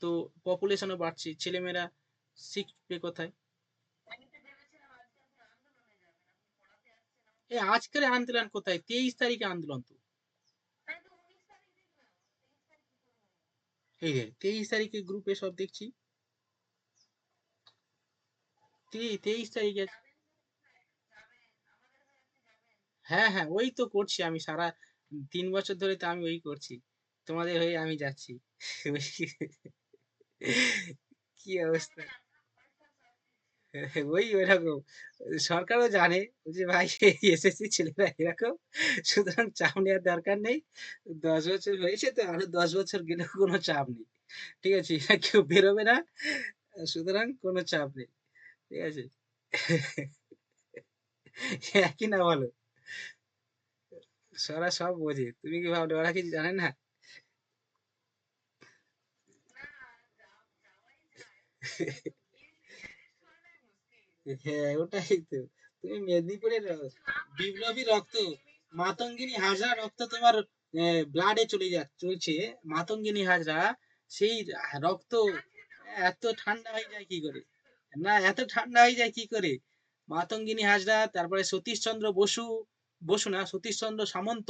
তো পপুলেশনও বাড়ছে, ছেলেমেয়েরা শিখবে কোথায়? এই আজকের আন্দোলন কোথায়? 23 তারিখে আন্দোলন তো। এই রে, 23 তারিখে গ্রুপে সব দেখছি। 23 তারিখে। হ্যাঁ হ্যাঁ, ওই তো করছি আমি সারা 3 বছর ধরে, তো আমি ওই করছি, তোমাদের হয়ে আমি যাচ্ছি। কি অবস্থা! ওই ওইরকম। সরকারও জানে যে ভাই এসএসসি ছেলেরা এরকম, সুতরাং চাপ নেওয়ার দরকার নেই। 10 বছর হয়েছে তো, আরো 10 বছর গেলেও কোনো চাপ নেই, ঠিক আছে, এরা কেউ বেরোবে না, সুতরাং কোনো চাপ নেই, ঠিক আছে। একই না বলো? ওরা সব বোঝে, তুমি কি ভাবলে ওরা কিছু জানে না? হ্যাঁ ওটাই তো। তুমি মেদিনীপুরের বিপ্লবী রক্ত, মাতঙ্গিনী হাজরা রক্ত তোমার ব্লাডে চলছে। মাতঙ্গিনী হাজরা সেই রক্ত এত ঠান্ডা হয়ে যায় কি করে? না এত ঠান্ডা হয়ে যায় কি করে? মাতঙ্গিনী হাজরা, তারপরে সতীশচন্দ্র বসু, বসু না সতীশচন্দ্র সামন্ত,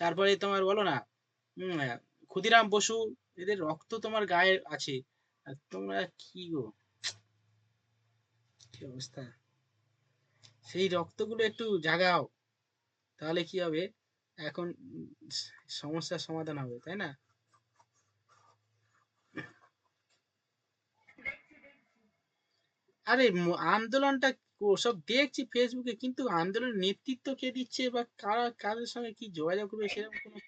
তারপরে তোমার বলো না ক্ষুদিরাম বসু, এদের রক্ত তোমার গায়ে আছে। আর তোমরা কি গো, কি অবস্থা! সেই রক্তগুলো একটু জাগাও, তাহলে কি হবে? এখন সমস্যার সমাধান হবে, তাই না? আরে আন্দোলনটা সব দেখছি ফেসবুকে, কিন্তু আন্দোলনের নেতৃত্ব কে দিচ্ছে বা কারা কাদের সঙ্গে কি যোগাযোগ করবে সেরকম কোনো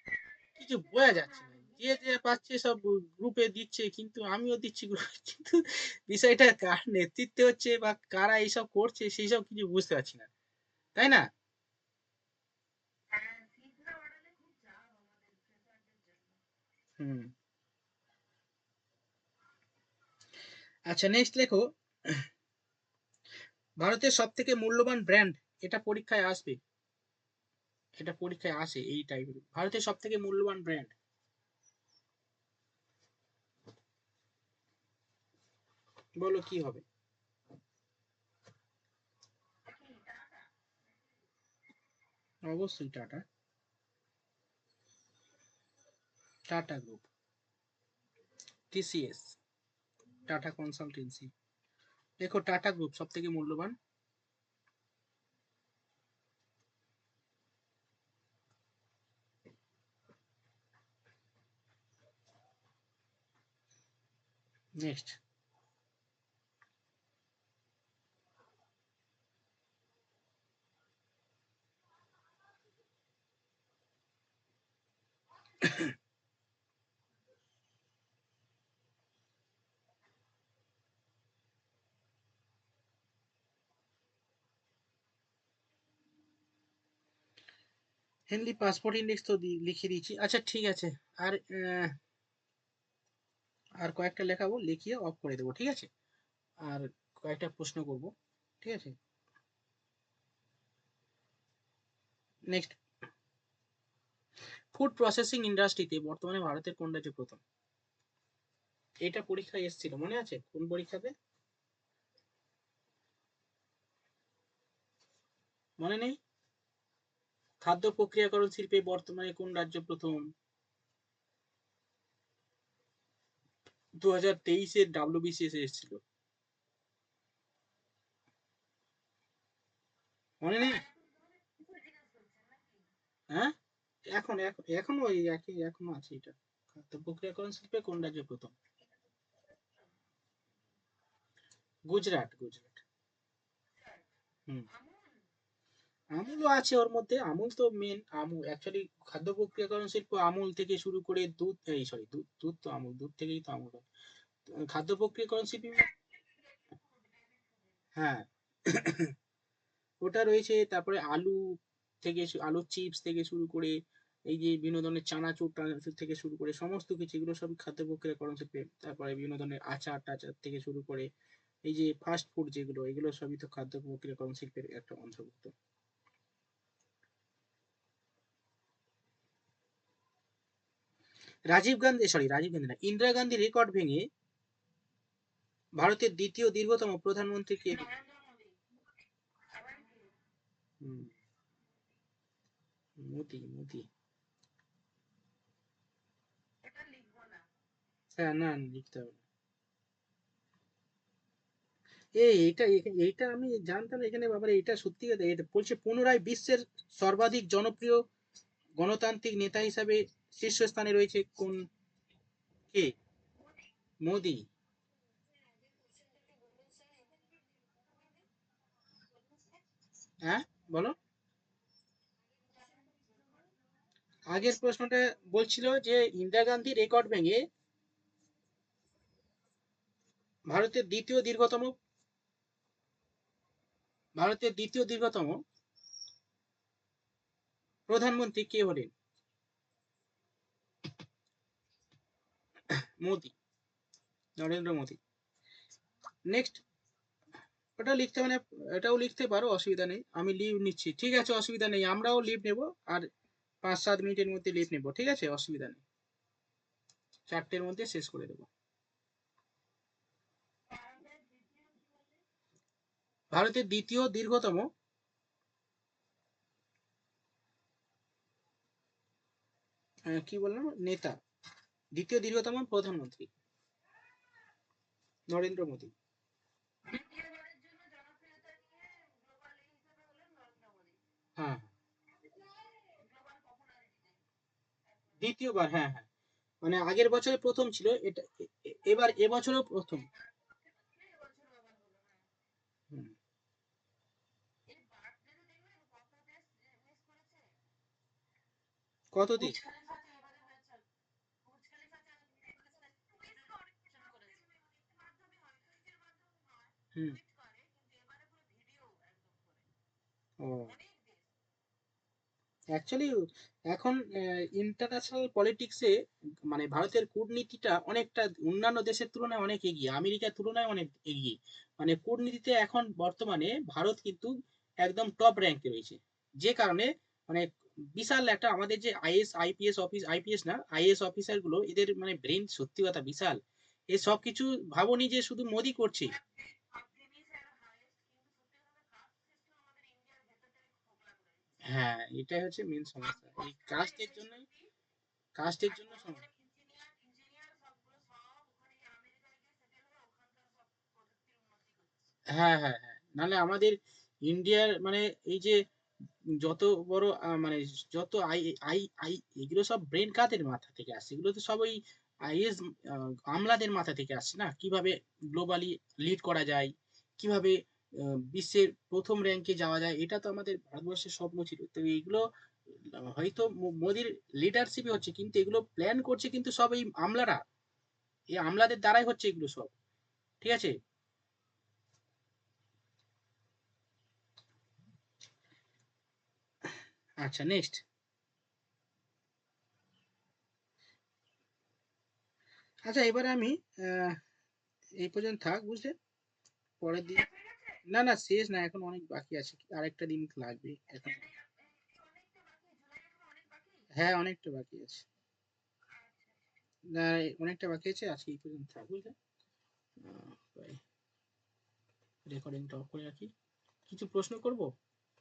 কিছু বোঝা যাচ্ছে না। যে যে পাচ্ছে সব গ্রুপে দিচ্ছে, কিন্তু আমিও দিচ্ছি গ্রুপে, কিন্তু বিষয়টা কার নেতৃত্বে হচ্ছে বা কারা এইসব করছে সেই সব কিছু বুঝতে পারছি না, তাই না? হুম। আচ্ছা নেক্সট লেখো, ভারতের সব থেকে মূল্যবান ব্র্যান্ড, এটা পরীক্ষায় আসবে, এটা পরীক্ষায় আসে এই টাইপের, ভারতের সব থেকে মূল্যবান ব্র্যান্ড, বলো কি হবে? অবশ্যই tata. Tata group, TCS, tata consultancy. দেখো টাটা গ্রুপ সব থেকে মূল্যবান। নেক্সট, হেনলি পাসপোর্ট ইন্ডেক্স তো লিখে দিয়েছি, আচ্ছা ঠিক আছে। আর আর কয়েকটা লেখাবো, লিখিয়ে অফ করে দেবো, ঠিক আছে? আর কয়েকটা প্রশ্ন করব, ঠিক আছে? নেক্সট, ফুড প্রসেসিং ইন্ডাস্ট্রিতে বর্তমানে ভারতের কোন রাজ্য প্রথম? এটা পরীক্ষায় এসেছিল, মনে আছে কোন পরীক্ষাতে? মনে নেই? খাদ্য প্রক্রিয়াকরণ শিল্পে বর্তমানে কোন রাজ্য প্রথম? 2023-এর ডাব্লিউবিসিএস এসেছিল, মনে নেই? হ্যাঁ, এখনো ওই একই এখনো আছে এটা। খাদ্য প্রক্রিয়াকরণ শিল্পে কোন রাজ্য প্রথম? গুজরাট, গুজরাট। হুম। আমুলও আছে ওর মধ্যে, আমুল তো মেন, আমুল অ্যাকচুয়ালি খাদ্য প্রক্রিয়াকরণ শিল্প আমুল থেকে শুরু করে দুধ, এই সরি দুধ, দুধ তো আমুল, দুধ থেকেই তো আমুল হয়। খাদ্য প্রক্রিয়াকরণ শিল্পী, হ্যাঁ ওটা রয়েছে। তারপরে আলু থেকে আলুর চিপস থেকে শুরু করে এই যে বিভিন্ন ধরনের চানাচুর টানাচুর থেকে শুরু করে সমস্ত কিছু, এগুলো সব খাদ্য প্রক্রিয়াকরণ শিল্পে। তারপরে বিভিন্ন ধরনের আচার টাচার থেকে শুরু করে এই যে ফাস্ট ফুড যেগুলো, এগুলো সবই তো খাদ্য প্রক্রিয়াকরণ শিল্পের একটা অন্তর্ভুক্ত। রাজীব গান্ধী না, ইন্দিরা গান্ধী রেকর্ড ভেঙে ভারতের দ্বিতীয় দীর্ঘতম প্রধানমন্ত্রী কে? হুম, মোদি, মোদি। হ্যাঁ না, লিখতে হবে না। এইটা আমি জানতাম না, এখানে বাবার এটা সত্যি কথা, এটা বলছে পুনরায় বিশ্বের সর্বাধিক জনপ্রিয় গণতান্ত্রিক নেতা হিসাবে শীর্ষস্থানে রয়েছে কোন, কে? মোদি। হ্যাঁ বলো, আগের প্রশ্নটা বলছিল যে ইন্দিরা গান্ধী রেকর্ড ভেঙে ভারতের দ্বিতীয় দীর্ঘতম, ভারতের দ্বিতীয় দীর্ঘতম প্রধানমন্ত্রী কে হলেন? মোদি, নরেন্দ্র মোদি। নেক্সট, ওটা লিখতে মানে এটাও লিখতে পারো, অসুবিধা নেই, আমি লিভ নিচ্ছি, ঠিক আছে, অসুবিধা নেই, আমরাও লিভ নেব। আর 5-7 মিনিটের মধ্যে লিভ নেব, ঠিক আছে, অসুবিধা নেই, 4টের মধ্যে শেষ করে দেবো। ভারতের দ্বিতীয় দীর্ঘতম, কি বললাম, নেতা, দ্বিতীয় দীর্ঘতম প্রধানমন্ত্রী নরেন্দ্র মোদী। হ্যাঁ, দ্বিতীয়বার, হ্যাঁ হ্যাঁ, মানে আগের বছরে প্রথম ছিল এটা, এবার এবছরও প্রথম। হুম। কত দিন? হুম। ও, অ্যাকচুয়ালি এখন ইন্টারন্যাশনাল পলিটিক্সে মানে ভারতের কূটনীতিটা অনেকটা অন্যান্য দেশের তুলনায় অনেক এগিয়ে, আমেরিকার তুলনায় অনেক এগিয়ে। মানে কূটনীতিতে এখন বর্তমানে ভারত কিন্তু একদম টপ র্যাঙ্কে রয়েছে। যে কারণে মানে বিশাল একটা আমাদের যে আইএস আইপিএস অফিস, আইপিএস না আইএস অফিসার গুলো, এদের মানে ব্রেন সত্যি কথা বিশাল। এ সব কিছু ভাবনি যে শুধু মোদি করছে। হ্যাঁ, এটাই হচ্ছে মেন সমস্যা, এই কাস্টের জন্যই, কাস্টের জন্য সমস্যা। হ্যাঁ হ্যাঁ হ্যাঁ, নাহলে আমাদের ইন্ডিয়ার মানে এই যে যত বড় মানে যত আই আই আই এগুলো সব ব্রেন কাদের মাথা থেকে আসছে? এগুলো তো সব ওই আইএস আমলাদের মাথা থেকে আসছে না, কিভাবে গ্লোবালি লিড করা যায়, কিভাবে বিশ্বের প্রথম র্যাঙ্কে যাওয়া যায়, এটা তো আমাদের ভারতবর্ষের স্বপ্ন ছিল। তো এইগুলো হয়তো মোদির লিডারশিপে হচ্ছে, কিন্তু এগুলো প্ল্যান করছে কিন্তু সব এই আমলারা, এই আমলাদের দ্বারাই হচ্ছে এগুলো সব, ঠিক আছে। আচ্ছা, নেক্সট। আচ্ছা, এবারে আমি আহ, এই পর্যন্ত থাক, বুঝলে, পরের দিন। না না, শেষ না, এখন অনেক বাকি আছে, আরেকটা দিন লাগবে এখন। হ্যাঁ, অনেকটা বাকি আছে। না, অনেকটা বাকি আছে, আজকে এই পর্যন্ত থাক, বুঝলে। রেকর্ডিংটা অফ করে রাখি, কিছু প্রশ্ন করব।